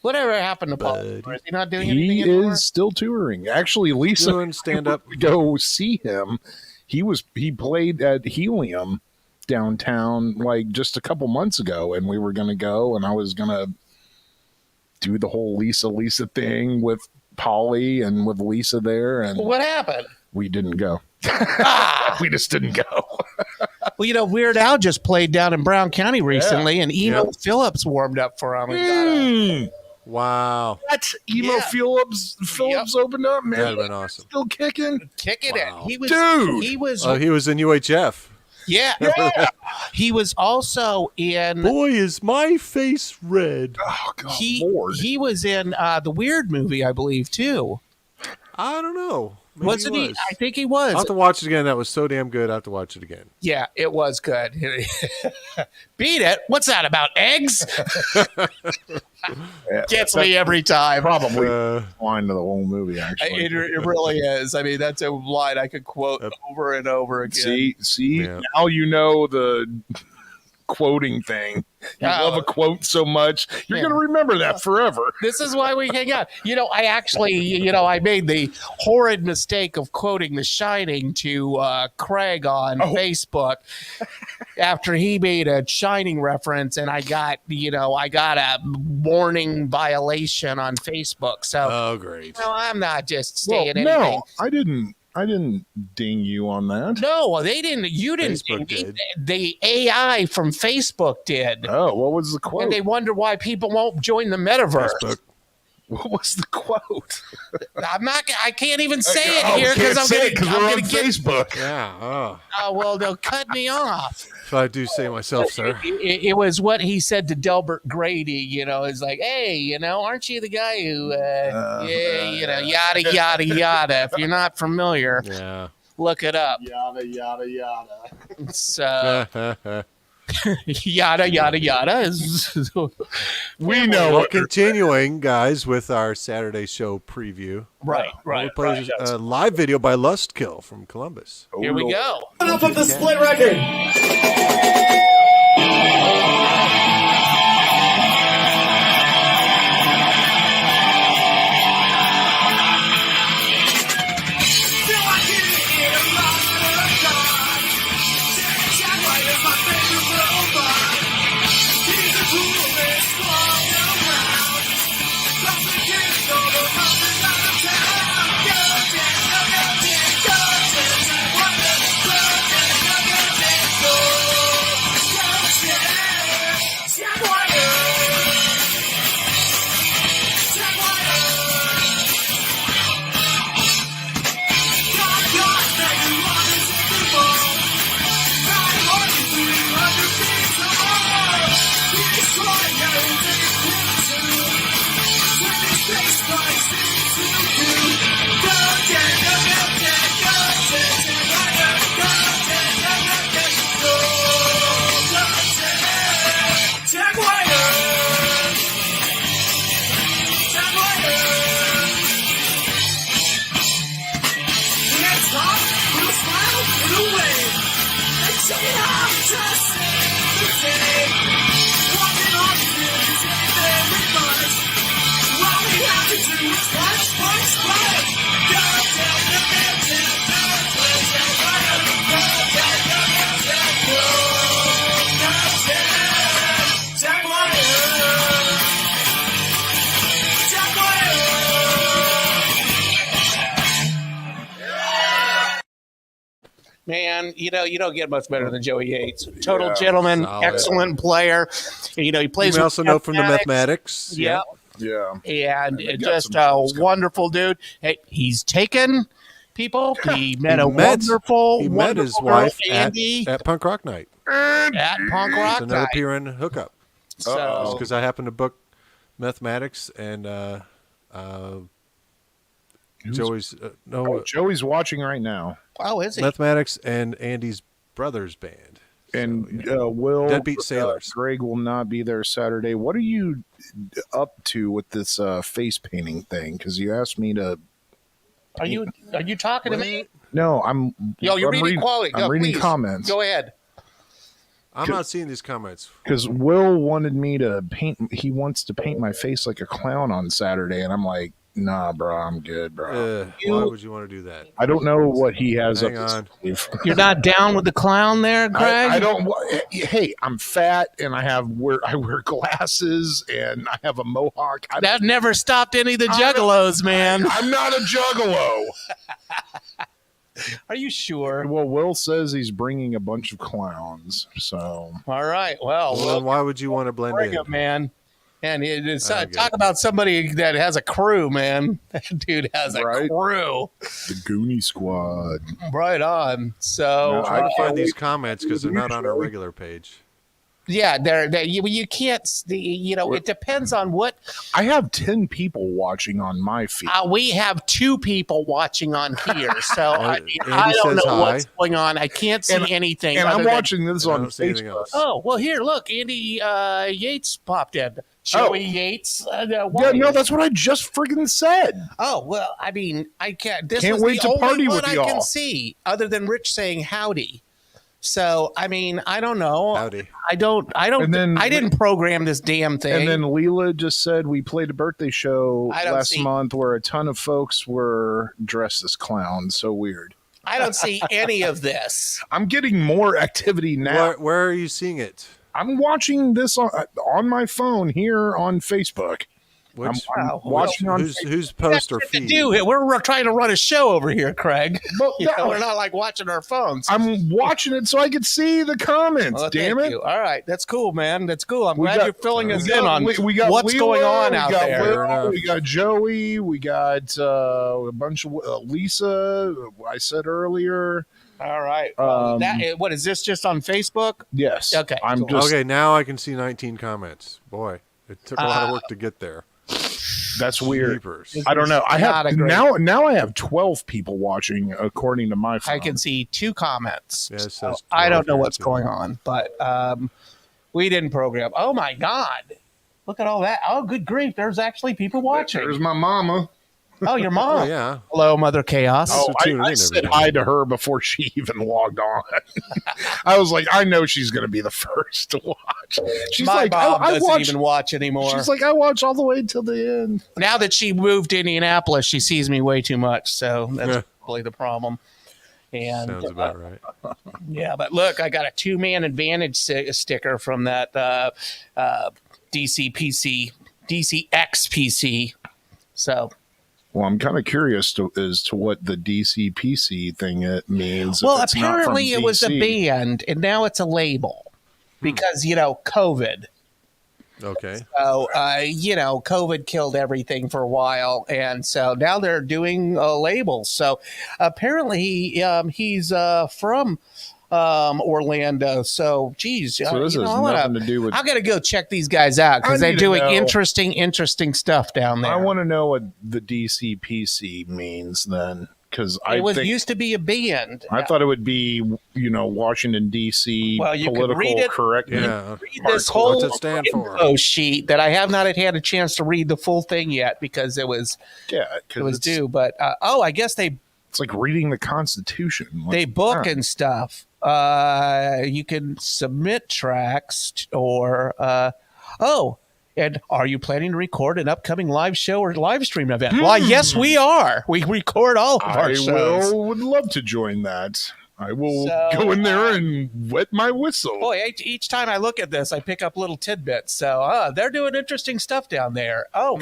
Whatever happened to Paul? Is he not doing anything He anymore? is still touring. Actually, Lisa, doing stand up. Go see him. He played at Helium downtown like just a couple months ago, and we were going to go, and I was going to do the whole Lisa thing with Polly and with Lisa there. And What happened? we didn't go. We just didn't go. Well, Weird Al just played down in Brown County recently, and Emo Phillips warmed up for him. And Wow. What? Emo Phillips opened up, man. That'd have been awesome. Still kicking? Kicking it. He was, Dude. He was. He was in UHF. Yeah. He was also in. Boy, is my face red. Oh, God, Lord. He was in the Weird movie, I believe, too. I don't know. Maybe Wasn't he? was. I think he was. I'll have to watch it again. That was so damn good. I'll have to watch it again. Yeah, it was good. Beat it. What's that about? Eggs? Gets me every time. Probably line to the whole movie, actually. It really is. I mean, that's a line I could quote over and over again. See, now you know the quoting thing. You love a quote so much, you're going to remember that forever. This is why we hang out. I actually, I made the horrid mistake of quoting The Shining to Craig on Facebook after he made a Shining reference, and I got a warning violation on Facebook. So, great. I'm not just saying anything. No, I didn't ding you on that. No, they didn't. You didn't. did. The AI from Facebook did. Oh, what was the quote? And they wonder why people won't join the metaverse. Facebook. What was the quote? I can't even say it here because I'm going to get Facebook. Yeah. Oh, well, they'll cut me off. If I do say myself, sir. It was what he said to Delbert Grady. It's like, hey, aren't you the guy who, yada yada yada. If you're not familiar, look it up. Yada yada yada. So. Yada yada yada is we know. Well, continuing, guys, with our Saturday show preview. Right. We'll play a live video by Lustkill from Columbus. Here we go. Enough of the split record. Man, you don't get much better than Joey Yates. Total gentleman, solid. excellent player. He plays. You with also know from the mathematics. Yeah. Yeah. And they got just some a shows coming. wonderful dude. Hey, he's taken people. He met a wonderful, He met wonderful his girl, wife Andy, at Punk Rock Night. at Punk It's Rock another Night. PRN hookup. So, Because I happened to book mathematics and Joey's Joey's watching right now. oh, is he? mathematics and Andy's brother's band. And So, Will Deadbeat Sailors. Greg will not be there Saturday. What are you up to with this face painting thing? Because you asked me to. Are you talking to me? No, I'm. Yo, you're I'm reading quality. I'm Go, reading please. comments Go ahead. I'm not seeing these comments. because Will wanted me to paint. He wants to paint my face like a clown on Saturday, and I'm like, nah, bro, I'm good, bro. Why would you want to do that? I don't know what he has Hang up on. his sleeve. You're not down with the clown there, Greg? I don't. Hey, I'm fat, and I wear glasses, and I have a mohawk. That never stopped any of the juggalos, man. I'm not a juggalo. Are you sure? Well, Will says he's bringing a bunch of clowns, so All right. Well, Well, then why would you want to blend bring in? it, man. And it's, I get talk it. about somebody that has a crew, man. That dude has a Right. crew. the Goonie Squad. Right on. So, No, Trying to I- find these comments because they're not on our regular page. yeah, you can't, it depends on what. I have 10 people watching on my feed. We have 2 people watching on here. So, I mean, Andy I don't says know hi. what's going on. I can't see And- anything. and other I'm than- watching this I on don't see anything Facebook. else. Oh, well, here, look. Andy Yates popped in. Joey Yates. Yeah, no, that's what I just friggin' said. Oh, well, I mean, I can't. This Can't was wait the to only party one with I y'all. can see, other than Rich saying howdy. So, I mean, I don't know. Howdy. I don't. And then- I didn't program this damn thing. And then Leela just said we played a birthday show I don't last see- month where a ton of folks were dressed as clowns. So weird. I don't see any of this. I'm getting more activity now. Where are you seeing it? I'm watching this on my phone here on Facebook. Which, I'm watching on. whose post or To feed? do it. We're trying to run a show over here, Craig. But no, We're not like watching our phones. I'm watching it so I could see the comments. Well, damn thank it! you. All right, that's cool, man. That's cool. I'm We glad got- you're filling us We in got- on we got what's Leela, going on we out got there. Fair enough. We got Joey. We got a bunch of Lisa. I said earlier. All right. What is this? Just on Facebook? Yes. Okay, I'm cool. just. Okay, now I can see 19 comments. Boy, it took a lot of work to get there. That's weird. Jeepers. I don't know. I Not have a great- now. I have 12 people watching according to my phone. I can see 2 comments. Yeah, it So says I don't 12 know here, what's too. going on, but we didn't program. Oh my God! Look at all that. Oh, good grief! There's actually people watching. There's my mama. Oh, your mom. Oh, yeah. Hello, Mother Chaos. Oh, So tuning I in said every day. hi to her before she even logged on. I was like, I know she's going to be the first to watch. She's my like, mom I doesn't watch. even watch anymore. She's like, I watch all the way till the end. Now that she moved to Indianapolis, she sees me way too much. So that's probably the problem. And Sounds about right. yeah, but look, I got a 2-man advantage sticker from that DC XPC. So, Well, I'm kind of curious as to what the DCPC thing it means. if well, it's not from apparently it was a DC. band, and now it's a label because COVID. Okay. So, COVID killed everything for a while, and so now they're doing labels. So, apparently, he's from Orlando. So, geez, So this has nothing to do with. I got to go check these guys out because I they're need to doing know. interesting stuff down there. I want to know what the DCPC means then, because I it was think used to be a band. I thought it would be Washington D.C. Well, you could political read it. correctness. Yeah. Read this Hardcore. whole What's it stand for? info sheet that I have not had a chance to read the full thing yet because it was Yeah, because due. But I guess they it's like reading the Constitution. Like, book and stuff. you can submit tracks or and are you planning to record an upcoming live show or live stream event? Why, yes, we are. We record all of our shows. Would love to join that. I will go in there and wet my whistle. Boy, each time I look at this, I pick up little tidbits. So they're doing interesting stuff down there. Oh,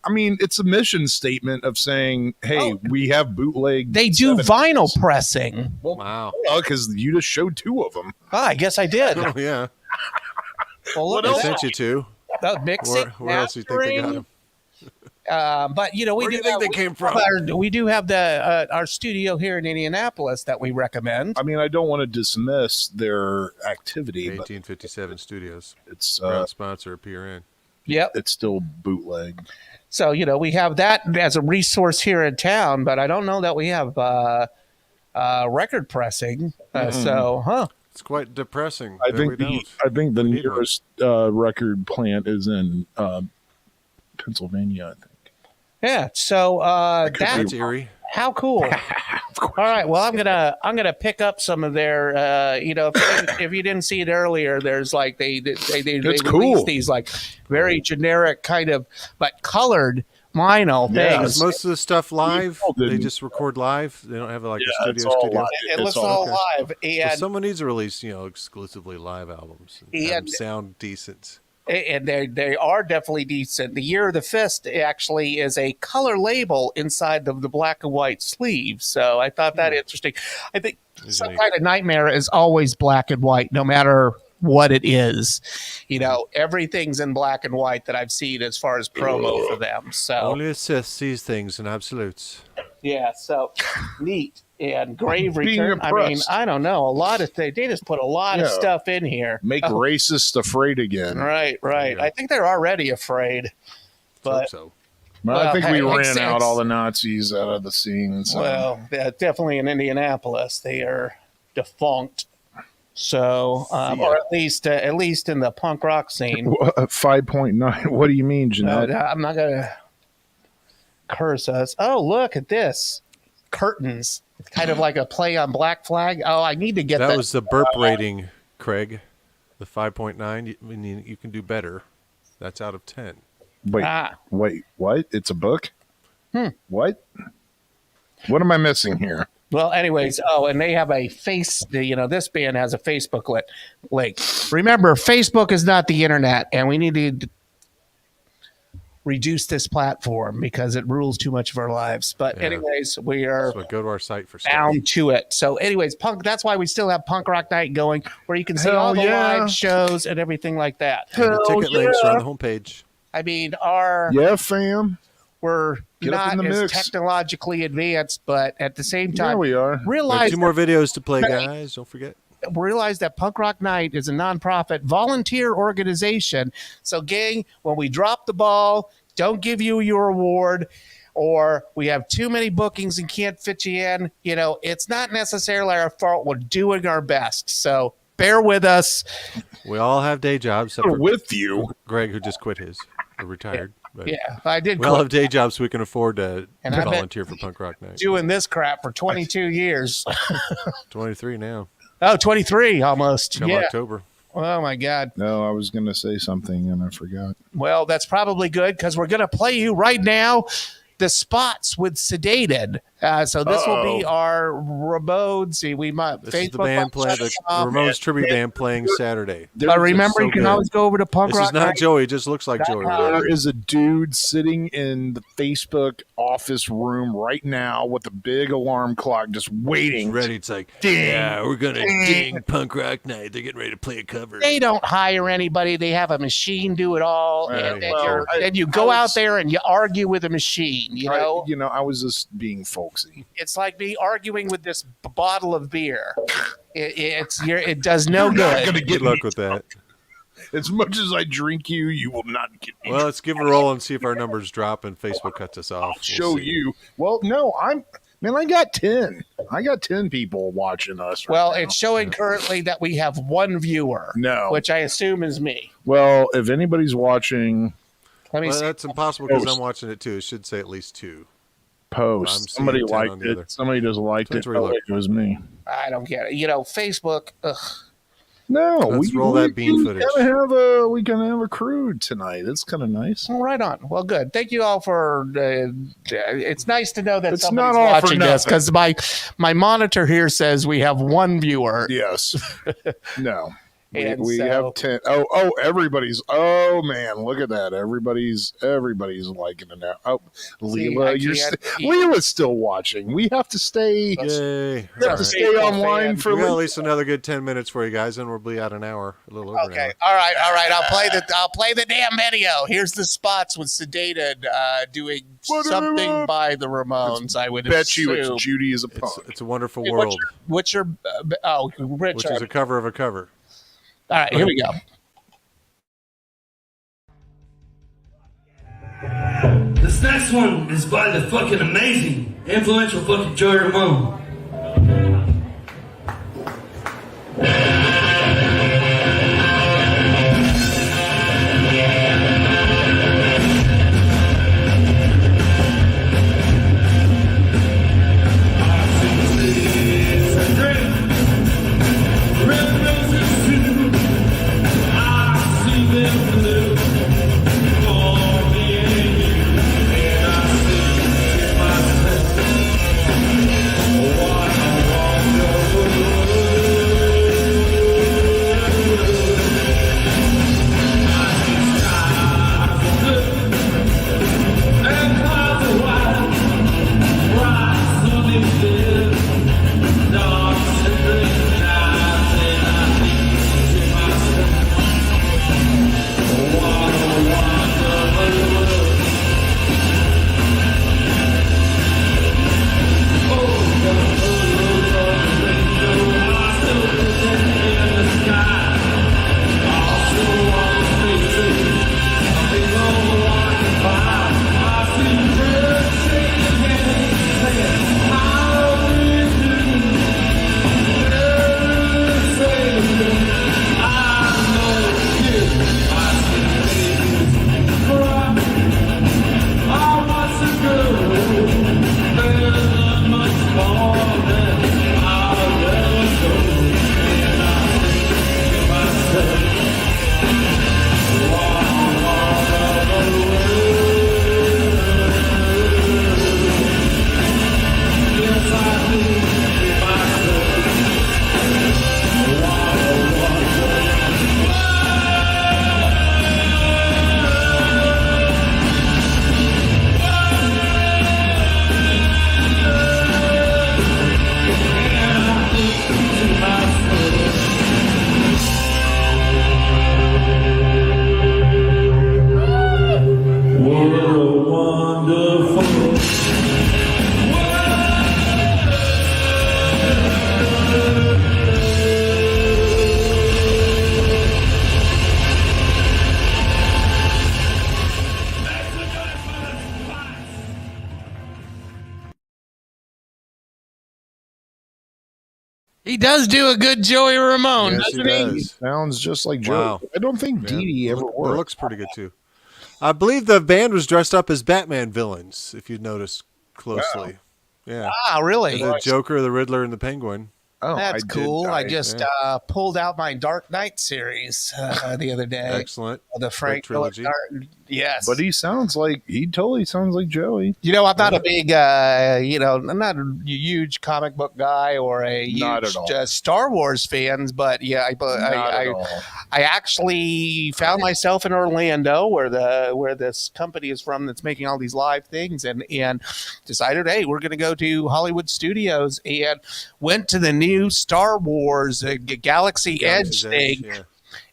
I mean, it's a mission statement of saying, hey, we have bootleg. They do vinyl pressing. Well, Wow. because you just showed 2 of them. I guess I did. Oh, yeah. Well, look They at that. sent you 2. Mixing, Where else do you think they got them? But we Where do you think they came from? We do have the our studio here in Indianapolis that we recommend. I mean, I don't want to dismiss their activity, 1857 Studios. but it's Proud sponsor of PRN. Yep. it's still bootleg. So we have that as a resource here in town, but I don't know that we have record pressing. It's quite depressing. I think the nearest record plant is in Pennsylvania, I think. Yeah. So That's eerie. how cool. All right. Well, I'm gonna pick up some of their. If you didn't see it earlier, there's like they release cool. these like very generic kind of but colored vinyl Yeah, things. Is most of the stuff live? all They didn't. just record live? They don't have like a it's studio? all live. It It's looks all okay. live, Well, and someone needs to release, exclusively live albums and have them sound decent. they are definitely decent. The Year of the Fist actually is a color label inside the black and white sleeve. So I thought that interesting. I think some kind of Nightmare is always black and white, no matter what it is. Everything's in black and white that I've seen as far as promo for them. So Only assist sees things in absolutes. yeah, so neat. And Grave Being Return. I mean, oppressed. I don't know. A lot of things. They just put a lot of Yeah. stuff in here. Make racists afraid again. Right. Yeah. I think they're already afraid. But So Well, I Well, think hey, we makes ran sense. out all the Nazis out of the scene. So. well, yeah, definitely in Indianapolis, they are defunct. So, or at least in the punk rock scene. 5.9. What do you mean, Jeanette? I'm not gonna curse us. Oh, look at this curtains. It's kind of like a play on Black Flag. Oh, I need to get that. that was the burp rating, Craig. The 5.9. You can do better. That's out of 10. Wait, what? It's a book? What? What am I missing here? Well, anyways, and they have a this band has a Facebook link. Remember, Facebook is not the internet, and we need to reduce this platform because it rules too much of our lives. But Yeah. anyways, we are So go to our site for stuff. bound to it. So anyways, that's why we still have Punk Rock Night going, where you can see Hell all the yeah. live shows and everything like that. And the ticket links are on the homepage. I mean, Yeah, fam. we're Get up not in the as mix. technologically advanced, but at the same Yeah, time, we are. We have realize 2 more videos to play, guys. Don't forget. that Punk Rock Night is a nonprofit volunteer organization. So, gang, when we drop the ball, don't give you your award, or we have too many bookings and can't fit you in, it's not necessarily our fault. We're doing our best. So bear with us. We all have day jobs, except We're for with you. Greg, who just quit his or retired. But Yeah, I did we all quit have day jobs, so we can afford to And I've been volunteer for Punk Rock Night. doing this crap for 22 years. 23 now. Oh, 23 almost. Come Yeah. October. Oh, my God. No, I was going to say something and I forgot. Well, that's probably good because we're going to play you right now the spots with Sedated. So this will be our Ramones. We might This is the Facebook band might playing shut the us off. Ramones tribute band playing Saturday. But remember, so you can good. always go over to Punk This Rock is not Night. Joey. It just looks like Joey. There is a dude sitting in the Facebook office room right now with a big alarm clock just waiting. It's ready. It's like, Ding. yeah, we're going to ding Punk Rock Night. They're getting ready to play a cover. They don't hire anybody. They have a machine do it all. Right. And you go out there and you argue with a machine, I was just being folksy. It's like me arguing with this bottle of beer. It does no good. Good luck with that. As much as I drink you, you will not get me. Well, let's give it a roll and see if our numbers drop and Facebook cuts us off. We'll Show see. you. Well, no, I got 10. I got 10 people watching us. Right Well, now. it's showing currently that we have one viewer. No. Which I assume is me. Well, if anybody's watching, Let me Well, see. that's impossible because I'm watching it too. It should say at least 2. post. seeing Somebody 10 liked on the other. it. Somebody just liked That's it. where you Oh, look. wait, it was me. I don't get it. Facebook. Ugh. No, Let's roll that bean footage. We can have a crude tonight. It's kind of nice. Well, right on. Well, good. Thank you all for. It's nice to know that It's somebody's not all for watching this, nothing. because my monitor here says we have one viewer. Yes. No. And We so- have 10. Oh, everybody's. Oh man, look at that. Everybody's liking it now. Oh, Leela, Leela's still watching. We have to stay. Yay. We have to stay online for We got at Leela. least another good 10 minutes for you guys, and we'll be out an hour, a little over an Okay. hour. All right. I'll play the damn video. Here's the spots with Sedated doing something by the Ramones. I would Bet you assume. it's Judy as a punk. It's a wonderful Hey, world, What's your Rich? which is a cover of a cover. All right, here we go. This next one is by the fucking amazing, influential fucking Joey Ramone. He does do a good Joey Ramone, Yes, he doesn't he? does. Sounds just like Joe. Wow. I don't think Dee Dee ever It worked. looks pretty good too. I believe the band was dressed up as Batman villains, if you notice closely. Yeah. Ah, really? The Joker, the Riddler, and the Penguin. Oh, That's cool. I just yeah. pulled out my Dark Knight series the other day. Excellent. The Frank Great Miller trilogy. Yes. But he totally sounds like Joey. You know, I'm not a big, I'm not a huge comic book guy or a Not huge at all. Star Wars fans, but yeah, I actually found myself in Orlando, where this company is from that's making all these live things, and decided, hey, we're going to go to Hollywood Studios, and went to the new Star Wars Galaxy Edge thing, yeah.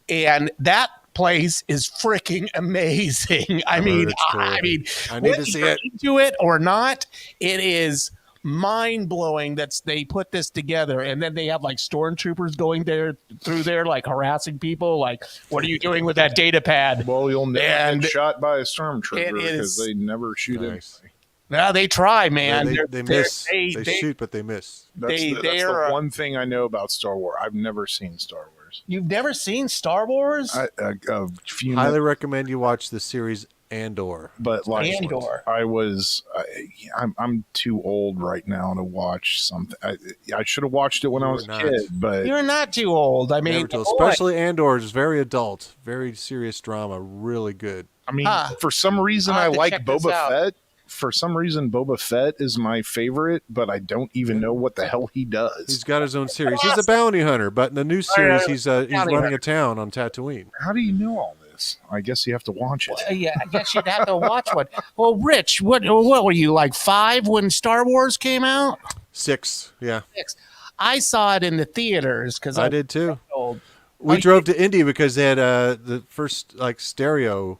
and that place is freaking amazing. I mean, it's cool. I mean, I need whether to see you're it. into it or not, it is mind blowing that they put this together, and then they have like stormtroopers going through there, like harassing people. Like, what are you doing with that data pad? Well, you'll never And get shot by a stormtrooper it because is- they never shoot Nice. anybody. No, they try, man. They miss. They shoot, but they miss. That's They- the they're, one thing I know about Star Wars. I've never seen Star Wars. You've never seen Star Wars? A few Highly recommend you watch the series Andor. But like, Andor. I'm too old right now to watch something. I should have watched it when I was a You're kid, not. but You're not too old. I mean, Never too old. Especially Andor is very adult, very serious drama, really good. I mean, for some reason, I'll I have to like check this Boba out. Fett. For some reason, Boba Fett is my favorite, but I don't even know what the hell he does. He's got his own series. He's a bounty hunter, but in the new series, he's running a town on Tatooine. How do you know all this? I guess you have to watch it. Yeah, I guess you'd have to watch one. Well, Rich, what were you, like 5 when Star Wars came out? 6, yeah. 6. I saw it in the theaters because I did too. Old. We drove to Indy because they had the first like stereo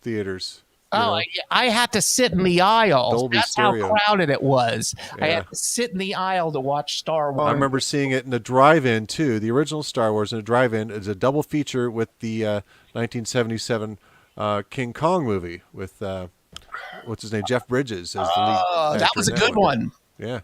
theaters. Oh, I had to sit in the aisle. Dolby That's stereo. how crowded it was. I Yeah. had to sit in the aisle to watch Star Wars. I remember seeing it in the drive-in too. The original Star Wars in the drive-in is a double feature with the 1977 King Kong movie with what's his name, Jeff Bridges as the lead. Oh, that actor was a in good one. Yeah.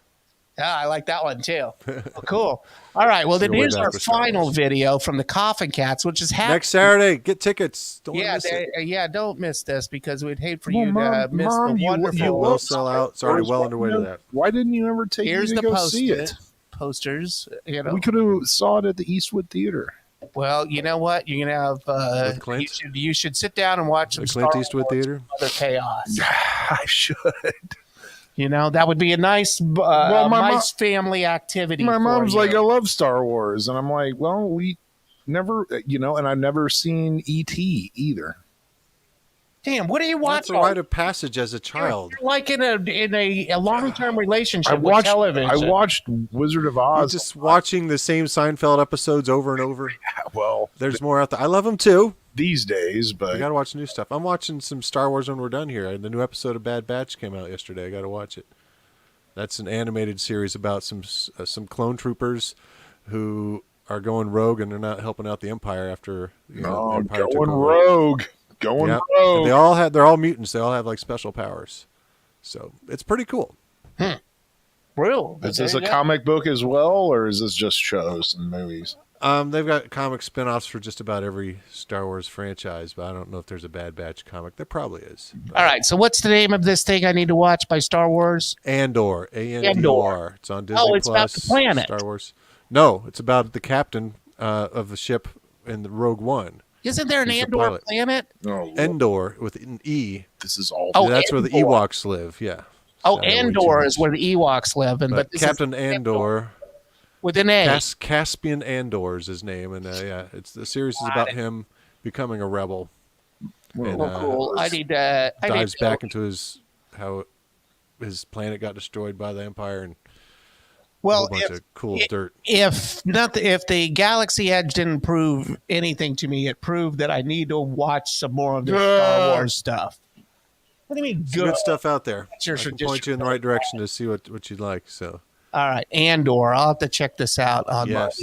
Yeah, I like that one too. Well, cool. All right. Well, then You're way here's back our with Star final Wars. video from the Coffin Cats, which is happening. Next Saturday, get tickets. Don't Yeah, miss it. don't miss this because we'd hate for Well, you to Mom, miss Mom, the you wonderful. will sell out. It's already well underway to that. Why didn't you ever take Here's me to the go see it? posters. You know. We could have saw it at the Eastwood Theater. Well, you know what? You're gonna have. With Clint? You should sit down and watch some The Clint Star Eastwood Wars Theater. Other chaos. I should. You know that would be a nice, my nice family activity. My for mom's you. like, I love Star Wars. And I'm like, well, we never, and I've never seen E.T. either. Damn, what are you That's watching? a rite of passage as a child. You're like in a long-term relationship I with watched television. Wizard of You're Oz. just watching the same Seinfeld episodes over and over. Well, There's more out there. I love them too. these days, I but got to watch new stuff. I'm watching some Star Wars when we're done here. The new episode of Bad Batch came out yesterday. I got to watch it. That's an animated series about some clone troopers who are going rogue and they're not helping out the Empire after the Empire took going over. rogue. Going Yeah. rogue. And they're all mutants. They all have like special powers. So it's pretty cool. Real. Is this a comic book as well, or is this just shows and movies? They've got comic spin-offs for just about every Star Wars franchise, but I don't know if there's a Bad Batch comic. There probably is. All right. So what's the name of this thing I need to watch by Star Wars? Andor, A-N-D-O-R. It's on Disney Oh, it's about Plus. the planet. Star Wars. No, it's about the captain of the ship in the Rogue One. Isn't there an He's the Andor pilot. planet? No, Endor with an E. this is all. Oh, That's where the Endor. Ewoks live. Yeah. Oh, So, way too Andor much. is where the Ewoks live, But this is Captain Andor. with an A. Caspian Andor is his name, and the series is about him becoming a rebel. And, Well, cool. I need to. dives back into how his planet got destroyed by the Empire and a Well, whole bunch of cool dirt. if the Galaxy Edge didn't prove anything to me, it proved that I need to watch some more of the Star Wars stuff. What do you mean Some good stuff out there. Sure, I sure, can just- point you in the right direction to see what you'd like. So All right, Andor. I'll have to check this out on Yes.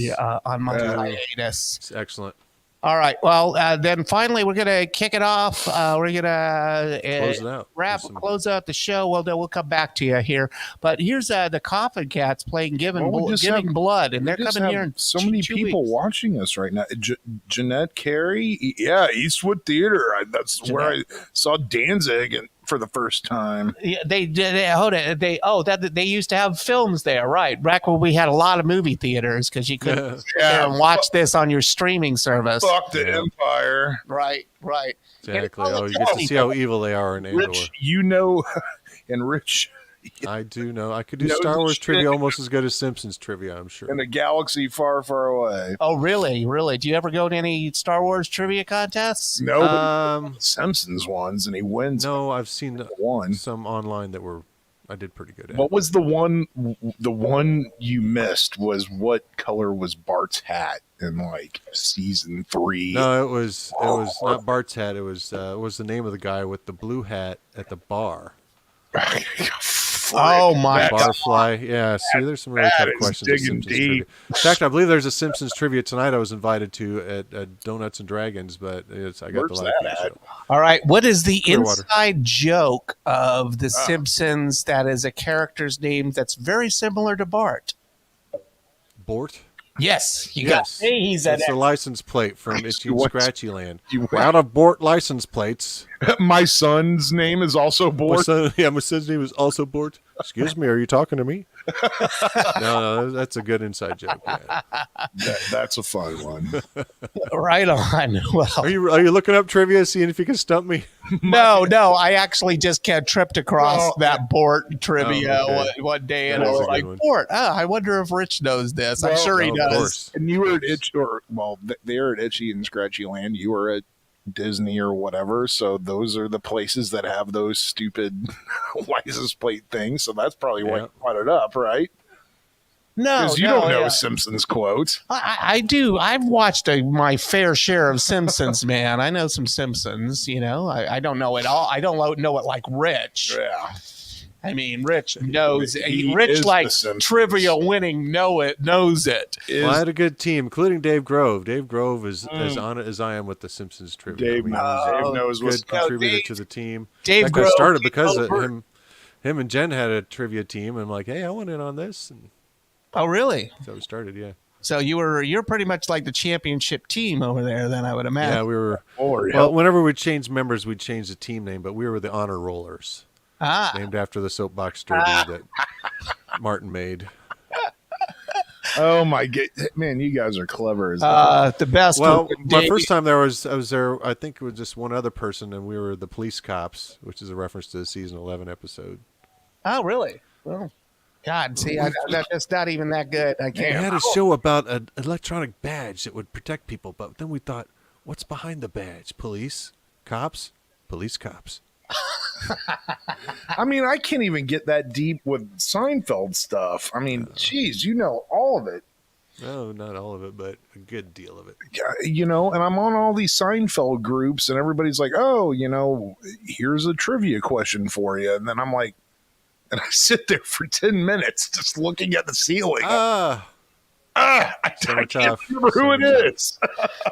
my hiatus. it's excellent. All right. Well, then finally we're gonna kick it off. We're gonna Close it out. close out the show. Well, then we'll come back to you here. But here's the Coffin Cats playing Giving Blood, and they're coming here in so many 2 people weeks. watching us right now. Jeanette Carey, Eastwood Theater. That's where I saw Danzig for the first time. Yeah, they used to have films there, right? Back when we had a lot of movie theaters because you couldn't sit there and watch this on your streaming service. Fuck the Empire. Right. Exactly. Oh, you get to see how evil they are in Andor. Rich, and Rich. I do know. I could do knows Star Wars shit. trivia almost as good as Simpsons trivia, I'm sure. In a galaxy far, far away. Oh, really? Do you ever go to any Star Wars trivia contests? No, but Simpsons ones, and he wins. No, I've seen one. some online that I did pretty good at. What was the one? The one you missed was what color was Bart's hat in like season 3? No, it was not Bart's hat. It was the name of the guy with the blue hat at the bar. Oh my God! Barfly. Yeah. See, there's some really tough questions. of Simpsons trivia. In fact, I believe there's a Simpsons trivia tonight. I was invited to at Donuts and Dragons, but I got Where's the live that feed at? show. All right, what is the Clearwater. inside joke of the Simpsons that is a character's name that's very similar to Bart? Bort. Yes, you got he's That's the license plate from Itchy and Scratchy Land. We're out of Bort license plates. My son's name is also Bort. My son's name is also Bort. Excuse me, are you talking to me? No, that's a good inside joke. Yeah. That's a fun one. Right on. Well, are you looking up trivia, seeing if you can stump me? No. I actually just tripped across that Bort trivia one day, and I was like, Bort. Oh, I wonder if Rich knows this. I'm sure he does. And you were at they're at Itchy and Scratchy Land. You were at Disney or whatever, so those are the places that have those stupid license plate things. So that's probably why you brought it up, right? No, because you don't know Simpsons quotes. I do. I've watched my fair share of Simpsons, man. I know some Simpsons. You know, I don't know it all. I don't know it like Rich. Yeah. I mean, Rich knows. Rich, like trivia winning, knows it. Well, I had a good team, including Dave Grove. Dave Grove is as on it as I am with the Simpsons trivia. Dave knows what's good contributor to the team. Dave Grove started because of him. Him and Jen had a trivia team. And I'm like, hey, I want in on this. And oh, really? So we started, yeah. So you're pretty much like the championship team over there, then I would imagine. Yeah, we were. Well, whenever we changed members, we'd change the team name, but we were the honor rollers. Named after the soapbox derby that Martin made. Oh my god, man! You guys are clever as the best. Well, my first time there I was there. I think it was just one other person, and we were the police cops, which is a reference to the season 11 episode. Oh, really? Well, God, see, that's not even that good. I can't. We had a show about an electronic badge that would protect people, but then we thought, what's behind the badge? Police, cops, police, cops. I mean, I can't even get that deep with Seinfeld stuff. I mean, geez, you know all of it. No, not all of it, but a good deal of it. You know, and I'm on all these Seinfeld groups, and everybody's like, oh, you know, here's a trivia question for you. And then I'm like, and I sit there for 10 minutes just looking at the ceiling. I can't remember who it is.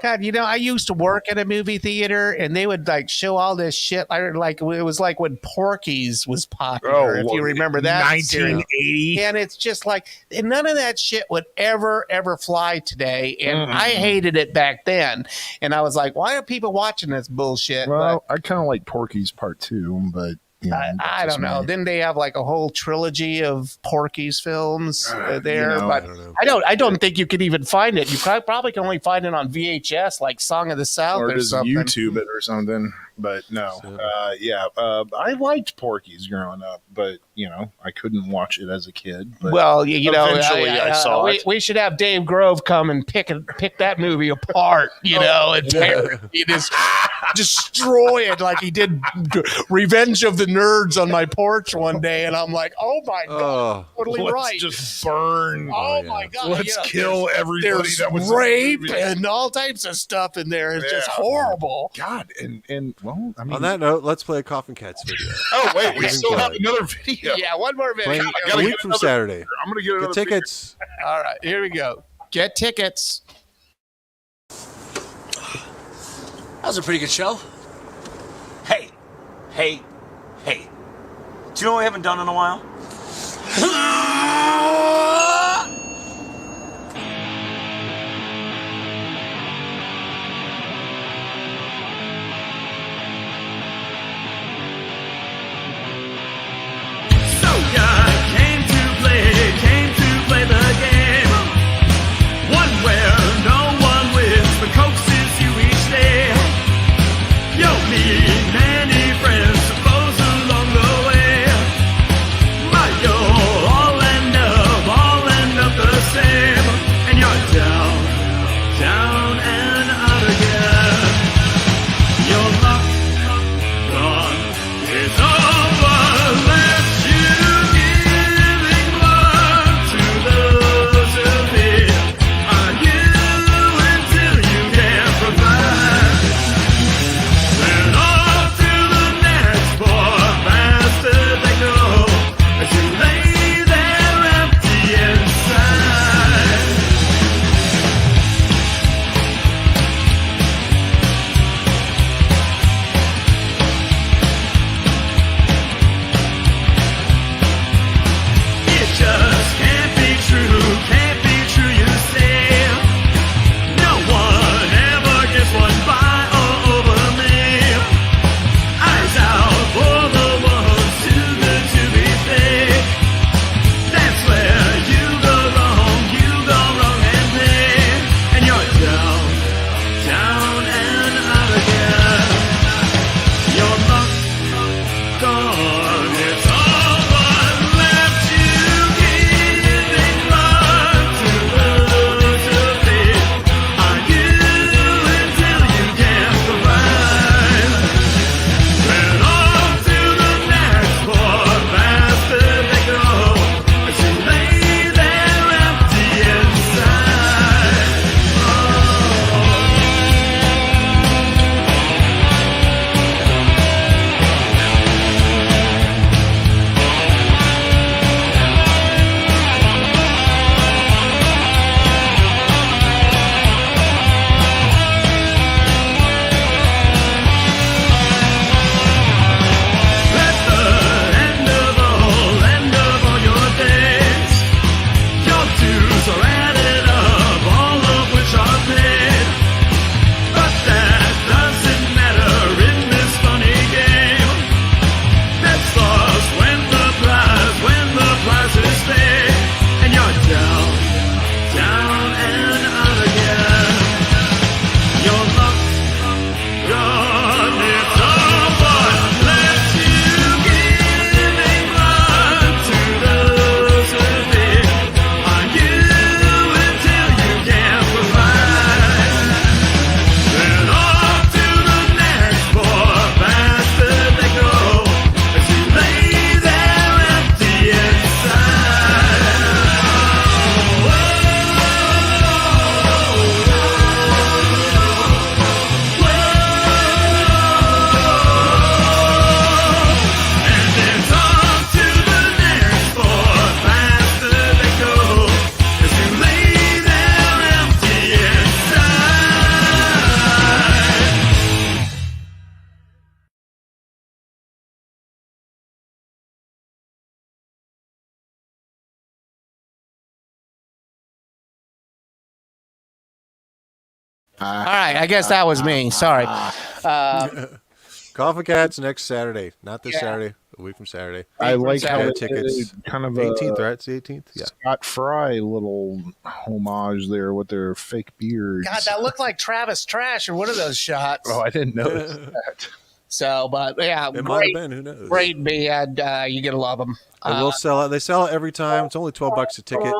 God, you know, I used to work at a movie theater, and they would like show all this shit. Like it was like when Porky's was popular, if you remember that, 1980. And it's just like none of that shit would ever fly today, and I hated it back then. And I was like, why are people watching this bullshit? Well, I kind of like Porky's Part 2, but. You know, I don't know. Then they have like a whole trilogy of Porky's films there, you know, but I don't think you could even find it. You probably can only find it on VHS, like Song of the South, or just something. YouTube it or something. But no, I liked Porky's growing up, but you know, I couldn't watch it as a kid. But well, you know, eventually I saw it. We should have Dave Grove come and pick that movie apart, you know, and he just destroy it like he did Revenge of the Nerds on my porch one day, and I'm like, oh my god, totally let's right. Just burn. Oh my god, let's kill everybody. That was rape and all types of stuff in there. It's just horrible. God, and well, I mean, on that note, let's play a Koffin Cats video. Oh wait, we still have another video. Yeah, one more video. Playing a week from Saturday. I'm gonna get another tickets. Video. All right, here we go. Get tickets. That was a pretty good show. Hey. Do you know what we haven't done in a while? So ya came to play the game. One where no one wins, but coaxes you each day. You'll meet many friends, suppose along the way. But you'll all end down and out again. Your luck gone, it's all but left you giving blood to those who did on you until you can't provide. Then off to the next poor bastard they go as you lay there empty inside. And it's off to the next poor bastard they go as you lay there empty inside. All right, I guess that was me. Sorry. Coffin Cats next Saturday. Not this Yeah. Saturday, a week from Saturday. I like how Yeah, they tickets. did kind of 18th, a right? It's the 18th? Yeah. Scott Fry little homage there with their fake beards. God, that looked like Travis Trash or one of those shots. Oh, I didn't notice that. So, but yeah, It might have great, been. Who knows? great band. You gotta love them. It will sell out. They sell out every time. It's only $12 a ticket.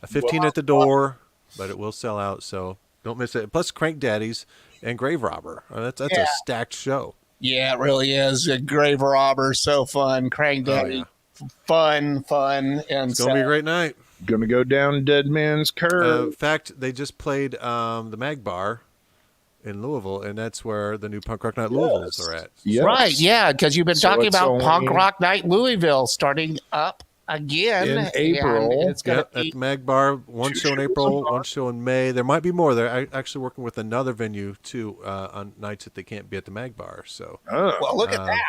A 15 at the door, but it will sell out. So don't miss it. Plus Crank Daddies and Grave Robber. That's Yeah. a stacked show. Yeah, it really is. A Grave Robber, so fun. Crank Daddy, fun, and It's gonna be a great night. Gonna go down Dead Man's Curve. In fact, they just played the Mag Bar in Louisville, and that's where the new Punk Rock Night Louisvilles are at. Yes. Right, yeah, because you've been So talking it's about only- Punk Rock Night Louisville starting up again In April. and it's gonna Yep, at be the Mag Bar. One show in April, one show in May. There might be more. They're actually working with another venue too on nights that they can't be at the Mag Bar. So well. Look at that.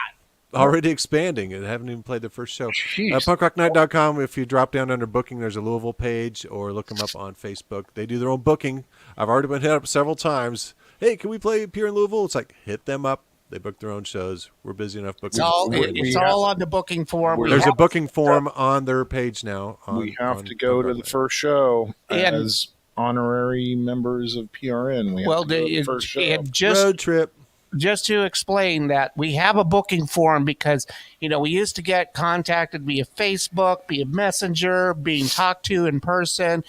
already expanding and haven't even played their first show. Jeez. Punkrocknight.com. If you drop down under booking, there's a Louisville page, or look them up on Facebook. They do their own booking. I've already been hit up several times. Hey, can we play up here in Louisville? It's like, hit them up. They book their own shows. We're busy enough booking. It's all on the booking form. There's a booking form on their page now. We have to go to the first show And- as honorary members of PRN. We have Well, to go to the first show. and just road trip. Just to explain that we have a booking form because, we used to get contacted via Facebook, via Messenger, being talked to in person,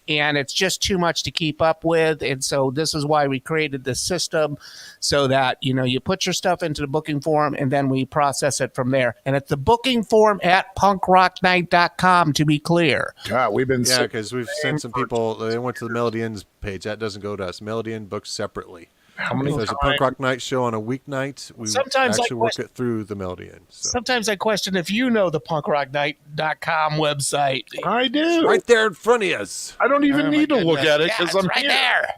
and it's just too much to keep up with. And so this is why we created this system so that, you put your stuff into the booking form and then we process it from there. And it's the booking form at punkrocknight.com, to be clear. God, we've been Yeah, because we've sent some people. They went to the Melody Inn's page. That doesn't go to us. Melody Inn books separately. How many If there's a times? Punk Rock Night show on a weeknight, we Sometimes I actually work question- it through the Melody Inn. So. Sometimes I question if you know the punkrocknight.com website. I do. Right there in front of us. I don't even Oh, my need to look goodness. at it Yeah, because it's I'm right here. there.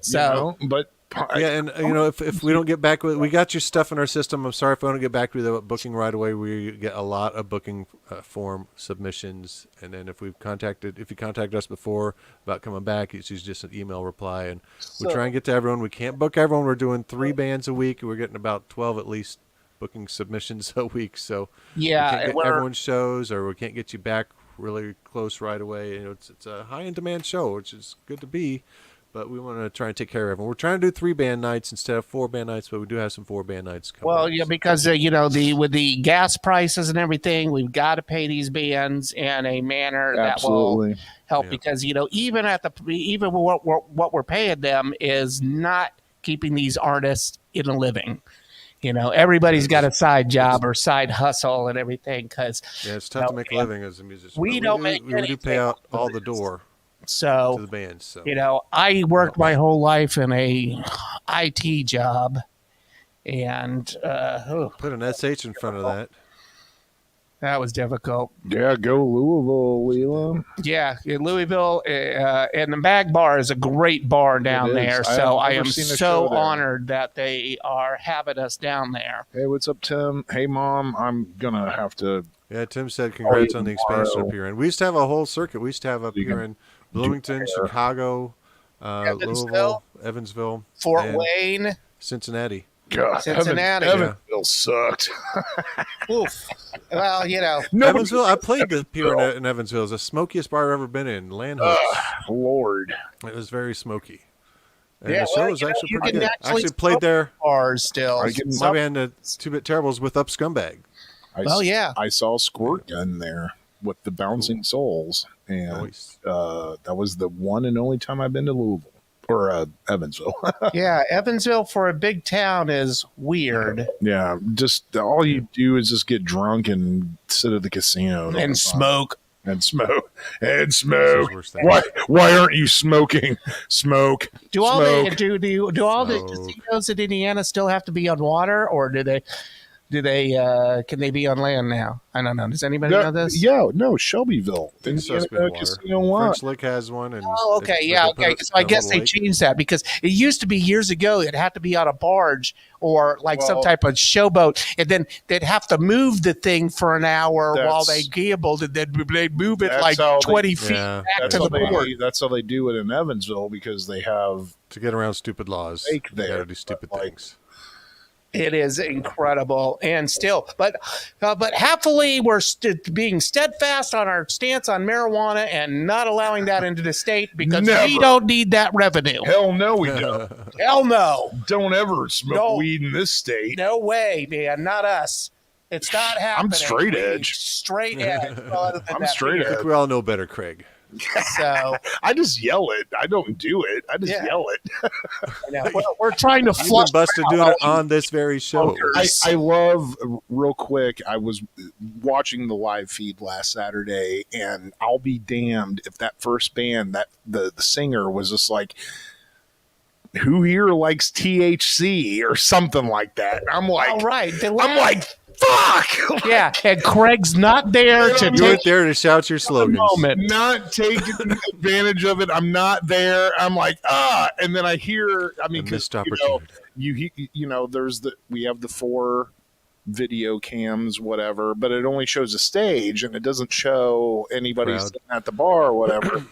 So, But Yeah, and if we don't get back with, we got your stuff in our system. I'm sorry if I don't get back to you about booking right away. We get a lot of booking form submissions, and then if you contacted us before about coming back, it's usually just an email reply, and we try and get to everyone. We can't book everyone. We're doing 3 bands a week. We're getting about 12 at least booking submissions a week. So yeah, we can't and get everyone's shows, or we can't get you back really close right away. It's a high in demand show, which is good to be. But we want to try and take care of everyone. We're trying to do 3 band nights instead of 4 band nights, but we do have some 4 band nights coming. well, yeah, because with the gas prices and everything, we've got to pay these bands in a manner that will absolutely. help. Yeah. Because even what we're paying them is not keeping these artists in a living. Everybody's got a side job or side hustle and everything. Because Yeah, it's tough to make a living as a musician. we but don't make we do anything pay out off of all the this. door so to the bands. So I worked my whole life in a IT job, and put an SH in front of that. that was difficult. Yeah, go Louisville, Leland. Yeah, in Louisville, and the Mag Bar is a great bar down is. there. I So have I never am seen a so show there. honored that they are having us down there. Hey, what's up, Tim? Hey, Mom, I'm gonna have to. Yeah, Tim said congrats on the expansion tomorrow. up here. And we used to have a whole circuit. We used to have up here in Bloomington, Chicago, Louisville, Evansville, Fort and Wayne, Cincinnati. God, Cincinnati. Evansville Evansville sucked. Oof. Well, Evansville. I played the PRN in Evansville. It's the smokiest bar I've ever been in. Landhooks. Lord, it was very smoky. And Yeah, the show well, was you know, actually you pretty can good. I actually actually played there. Bars still. My band, the 2-Bit Terribles, with Up Scumbag. I saw a squirt gun there with the Bouncing Souls, and that was the one and only time I've been to Louisville or Evansville. Yeah, Evansville for a big town is weird. Yeah, just all you do is just get drunk and sit at the casino and smoke. And smoke. And smoke. Why aren't you smoking? Smoke. Do all the casinos in Indiana still have to be on water, or can they be on land now? I don't know. Does anybody know this? Yeah, no, Shelbyville. Casino French Lick has one. And okay. So I guess they changed that because it used to be years ago it had to be on a barge or some type of showboat, and then they'd have to move the thing for an hour while they gambled, and then they'd move it 20 feet back to the port. That's how they do it in Evansville, because they have to get around stupid laws. They gotta do stupid things. It is incredible, and still, but happily we're being steadfast on our stance on marijuana and not allowing that into the state because we don't need that revenue. Hell no, we don't. Hell no. Don't ever smoke weed in this state. No way, man. Not us. It's not happening. I'm straight edge. Straight edge. Well, I'm straight edge. I think we all know better, Craig. So I just yell it. I don't do it. I just yell it. I know. We're trying to flush. You've been busted doing it on this very show. I love, real quick, I was watching the live feed last Saturday, and I'll be damned if that first band, that the singer was just like, who here likes THC or something like that. And I'm like, all right. I'm like, fuck. Yeah, and Craig's not there to you weren't there to shout your slogans. Not taking advantage of it. I'm not there. I'm like, and then I hear, I mean, missed opportunity. You know, we have the 4 video cams, whatever, but it only shows a stage and it doesn't show anybody sitting at the bar or whatever.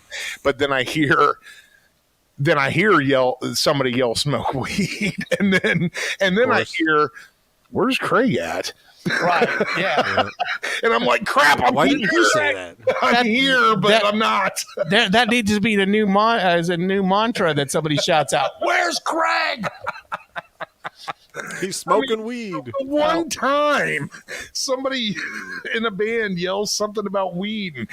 But then I hear somebody yell smoke weed, and then I hear, where's Craig at? Right. Yeah. And I'm like, crap. Why didn't you say that? I'm here, but I'm not. That needs to be the new mantra that somebody shouts out. Where's Craig? He's smoking weed. One time, somebody in a band yells something about weed, and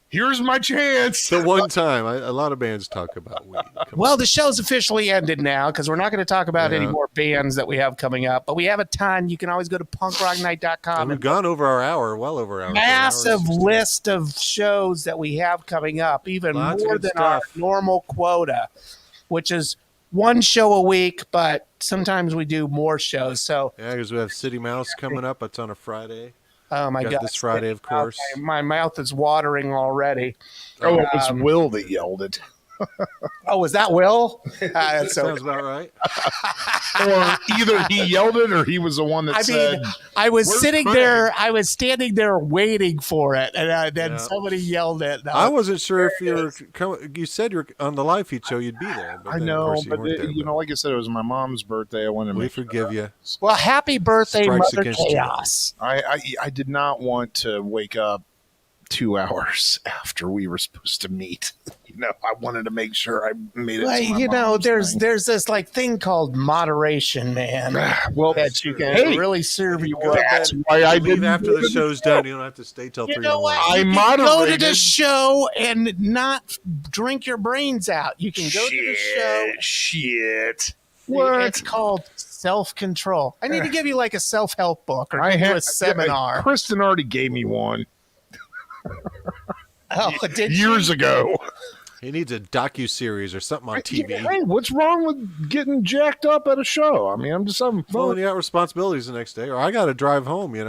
here's my chance. The one time. A lot of bands talk about weed. Well, the show's officially ended now because we're not going to talk about any more bands that we have coming up. But we have a ton. You can always go to punkrocknight.com. We've gone over our hour, well over our hour. Massive list of shows that we have coming up, even more than our normal quota, which is one show a week, but sometimes we do more shows. So yeah, because we have City Mouse coming up. It's on a Friday. Oh my God! This Friday, of course. My mouth is watering already. Oh, it was Will that yelled it. Oh, was that Will? Sounds about right. Or either he yelled it or he was the one that said. I was sitting there. I was standing there waiting for it, and then somebody yelled it. I wasn't sure if you said you're on the live feed show, you'd be there. But I know, but like I said, it was my mom's birthday. I wanted to. We forgive you. Well, happy birthday, Mother Chaos. I did not want to wake up 2 hours after we were supposed to meet. I wanted to make sure I made it. Well, there's this thing called moderation, man. Well, that you can really serve you. That's why I did after the show's done. You don't have to stay till 3 in the morning. I go to the show and not drink your brains out. You can go to the show. Shit. What? It's called self-control. I need to give you a self-help book or do a seminar. Kristen already gave me one. Years ago. He needs a docu-series or something on TV. Hey, what's wrong with getting jacked up at a show? I mean, I'm just having fun. Well, you got responsibilities the next day, or I got to drive home. Rich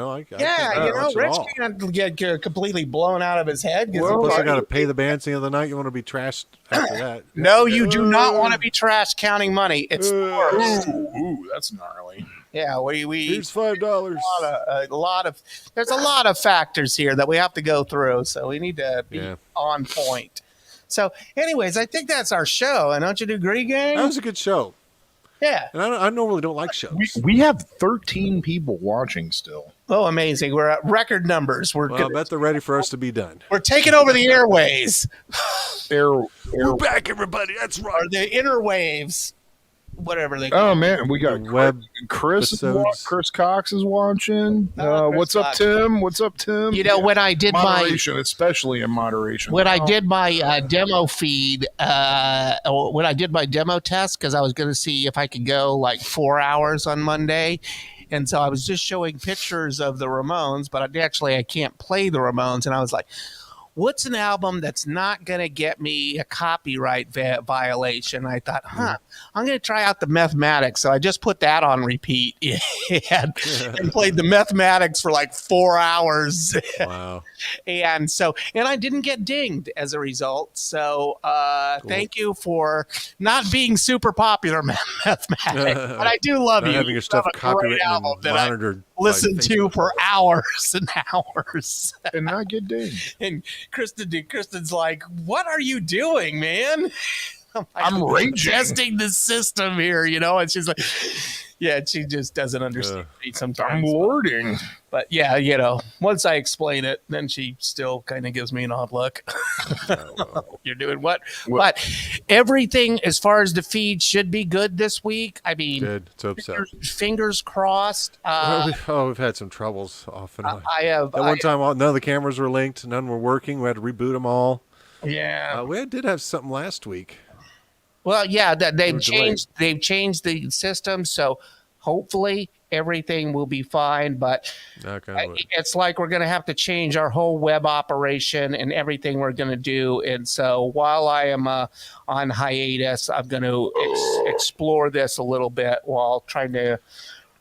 can't get completely blown out of his head. Plus, I got to pay the band the other night. You want to be trashed after that? No, you do not want to be trashed counting money. It's the worst. Ooh, that's gnarly. Yeah, we here's $5. There's a lot of factors here that we have to go through, so we need to be on point. So, anyways, I think that's our show. And don't you agree, gang? That was a good show. Yeah. And I normally don't like shows. We have 13 people watching still. Oh, amazing. We're at record numbers. Well, I bet they're ready for us to be done. We're taking over the airways. We're back, everybody. That's right. Or the interwaves. Whatever they Oh man, we got web Chris. episodes. Chris Cox is watching. What's up, Cox. Tim? What's up, Tim? You know, when I did moderation, especially in moderation. when I did my demo feed, when I did my demo test, because I was going to see if I could go like 4 hours on Monday. And so I was just showing pictures of the Ramones, but I can't play the Ramones. And I was like, what's an album that's not going to get me a copyright violation? I thought, I'm going to try out the Mathematics. So I just put that on repeat and played the Mathematics for like 4 hours. Wow. And I didn't get dinged as a result. So thank you for not being super popular, Mathematics. But I do love Not you. having your stuff You have a great copywritten album and that I monitored. listen by to Facebook. for hours and hours. and not get dinged. And Kristen's like, what are you doing, man? I'm raging. Testing the system here, and she's like, yeah, she just doesn't understand me sometimes. I'm lording. But yeah, once I explain it, then she still kind of gives me an odd look. You're doing what? But everything as far as the feed should be good this week. I mean, Good. So upset. fingers crossed. We've had some troubles off and on. I have. At one time, none of the cameras were linked. None were working. We had to reboot them all. Yeah. We did have something last week. Well, yeah, they've Or changed. They've changed the system, so hopefully everything will be fine. But it's like we're going to have to change our whole web operation and everything we're going to do. And so while I am on hiatus, I'm going to explore this a little bit while trying to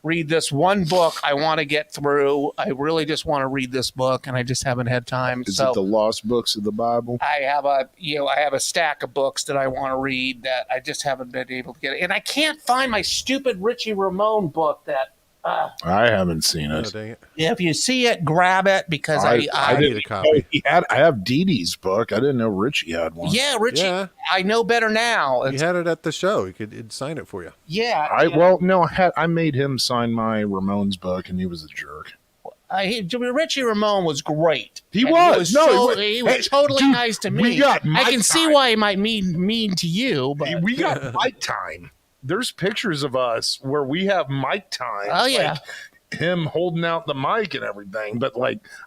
read this one book I want to get through. I really just want to read this book, and I just haven't had time. Is it the Lost Books of the Bible? I have a stack of books that I want to read that I just haven't been able to get. And I can't find my stupid Richie Ramone book that. I haven't seen it. Oh, dang it. Yeah, if you see it, grab it because I need a copy. I have Dee Dee's book. I didn't know Richie had one. Yeah, Richie. Yeah. I know better now. You had it at the show. He'd sign it for you. Yeah. I made him sign my Ramones book, and he was a jerk. Richie Ramone was great. He was totally nice to me. I can see why he might mean to you, but we got mic time. There's pictures of us where we have mic time. Oh yeah, like him holding out the mic and everything. But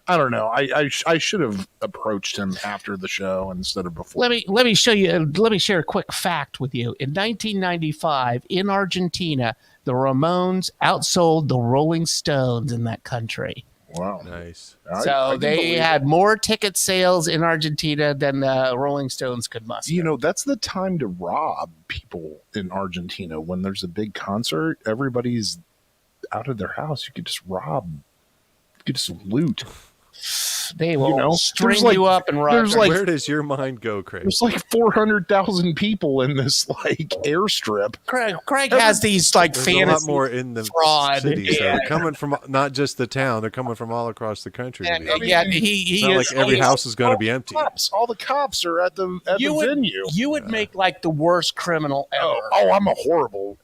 I don't know. I should have approached him after the show instead of before. Let me show you. Let me share a quick fact with you. In 1995, in Argentina, the Ramones outsold the Rolling Stones in that country. Wow, nice. So they had more ticket sales in Argentina than the Rolling Stones could muster. That's the time to rob people in Argentina. When there's a big concert, everybody's out of their house. You could just rob. You could just loot. They will string you up and run. Where does your mind go, Craig? There's 400,000 people in this airstrip. Craig has these fantasy a lot more in the fraud. cities. Yeah. They're coming from not just the town; they're coming from all across the country. And, it's not like every house is going to be empty. All the cops are at the venue. You would make the worst criminal ever.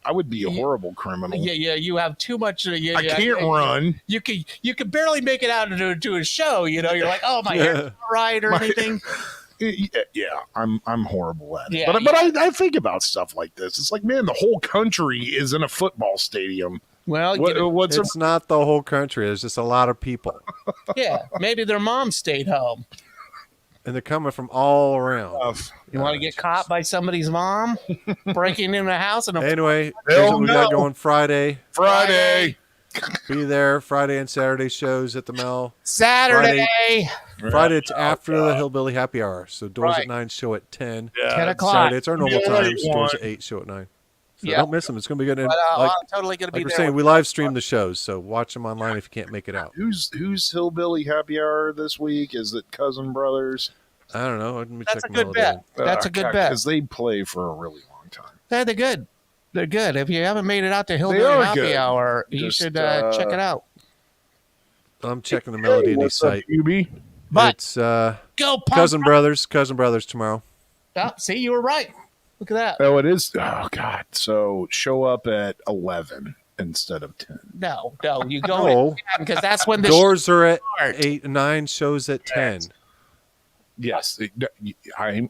I would be a horrible criminal. Yeah. You have too much. I can't run. You could barely make it out to a show. You're like, oh, my hair's not right or anything. Yeah, I'm horrible at it. But I think about stuff like this. It's like, man, the whole country is in a football stadium. Well, it's not the whole country. There's just a lot of people. Yeah, maybe their mom stayed home. And they're coming from all around. You want to get caught by somebody's mom breaking into a house? Anyway, here's what we got going Friday. Be there Friday and Saturday shows at the Mill. Friday it's after the Hillbilly Happy Hour. So doors at 9, show at 10. 10 o'clock. Saturday, it's our normal times. Doors at 8, show at 9. So don't miss them. It's going to be good. I'm totally going to be like there. we're saying, we live stream the shows, so watch them online if you can't make it out. Who's Hillbilly Happy Hour this week? Is it Cousin Brothers? I don't know. Let me That's check a good bet. That's a good bet. Because they play for a really long time. They're good. They're good. If you haven't made it out to Hillbilly Happy Hour, you should check it out. I'm checking the Melody Indie site. But it's go Cousin Brothers tomorrow. Oh, see, you were right. Look at that. Oh, it is. Oh, God. So show up at 11 instead of 10. No, you go No. because that's when the Doors are at start. 8, 9, shows at 10. Yes,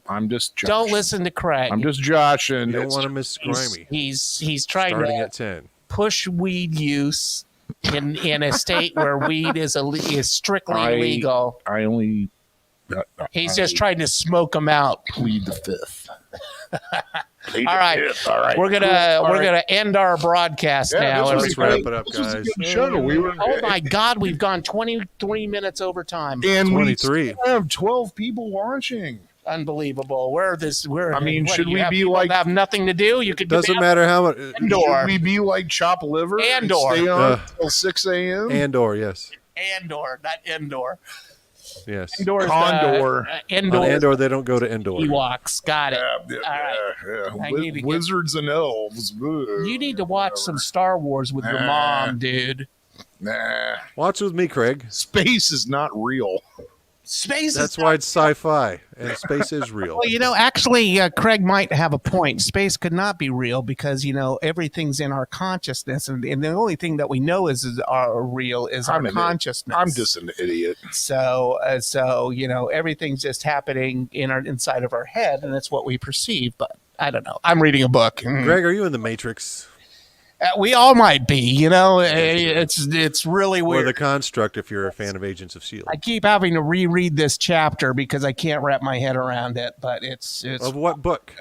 I'm just Josh. Don't listen to Craig. I'm just Josh, and You don't want to miss Grimey. He's trying Starting to at 10. push weed use in a state where weed is strictly illegal. I only. He's just trying to smoke them out. Plead the fifth. All right, we're gonna end our broadcast now. Let's wrap it up, guys. Oh my God, we've gone 23 minutes over time. And 23. we have 12 people watching. Unbelievable. Should we be people like? that have nothing to do? You could Doesn't matter how much. Andor. Should we be like chop liver and stay on until 6 a.m.? Andor, yes. Andor, not Endor. Yes. Endor. On Andor, they don't go to Endor. Ewoks. Got it. All right. I need to Wizards and elves. You need to watch some Star Wars with your mom, dude. Nah. Watch with me, Craig. Space is not real. Space. That's why it's sci-fi, and space is real. Well, actually, Craig might have a point. Space could not be real because everything's in our consciousness, and the only thing that we know is real is our consciousness. I'm just an idiot. So everything's just happening inside of our head, and that's what we perceive. But I don't know. I'm reading a book. Greg, are you in the Matrix? We all might be, it's really weird. Or the Construct if you're a fan of Agents of S.H.I.E.L.D. I keep having to reread this chapter because I can't wrap my head around it, but it's Of what book?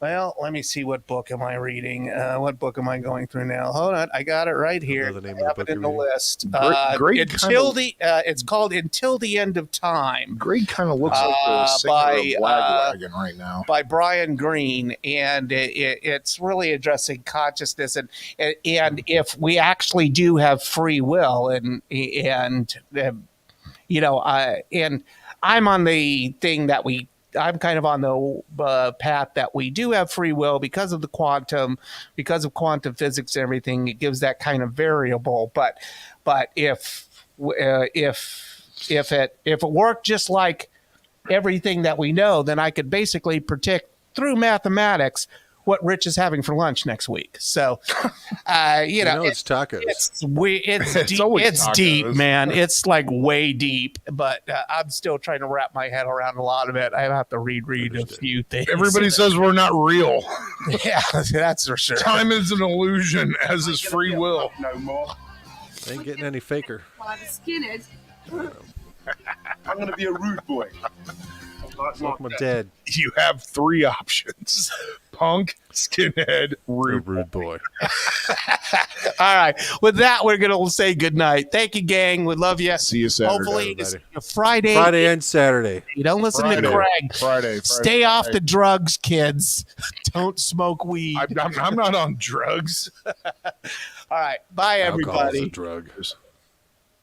Well, let me see. What book am I reading? What book am I going through now? Hold on. I got it right here. The name I have of it in the list. It's called Until the End of Time. Greg kind of looks like the singer of Wagwagon right now. By Brian Greene. And it's really addressing consciousness. And if we actually do have free will and I'm on the thing that I'm kind of on the path that we do have free will because of quantum physics and everything. It gives that kind of variable. But if it worked just like everything that we know, then I could basically predict through mathematics what Rich is having for lunch next week. So, it's tacos. It's deep, man. It's like way deep, but I'm still trying to wrap my head around a lot of it. I have to reread a few things. Everybody says we're not real. Yeah, that's for sure. Time is an illusion, as is free will. No more. Ain't getting any faker. Well, I'm skinhead. I'm going to be a rude boy. I'm dead. You have 3 options: punk, skinhead, rude boy. All right. With that, we're going to say goodnight. Thank you, gang. We love you. See you Saturday. Hopefully, it's Friday. Friday and Saturday. You don't listen to Craig. Friday. Stay off the drugs, kids. Don't smoke weed. I'm not on drugs. All right. Bye, everybody. Alcohol's a drug.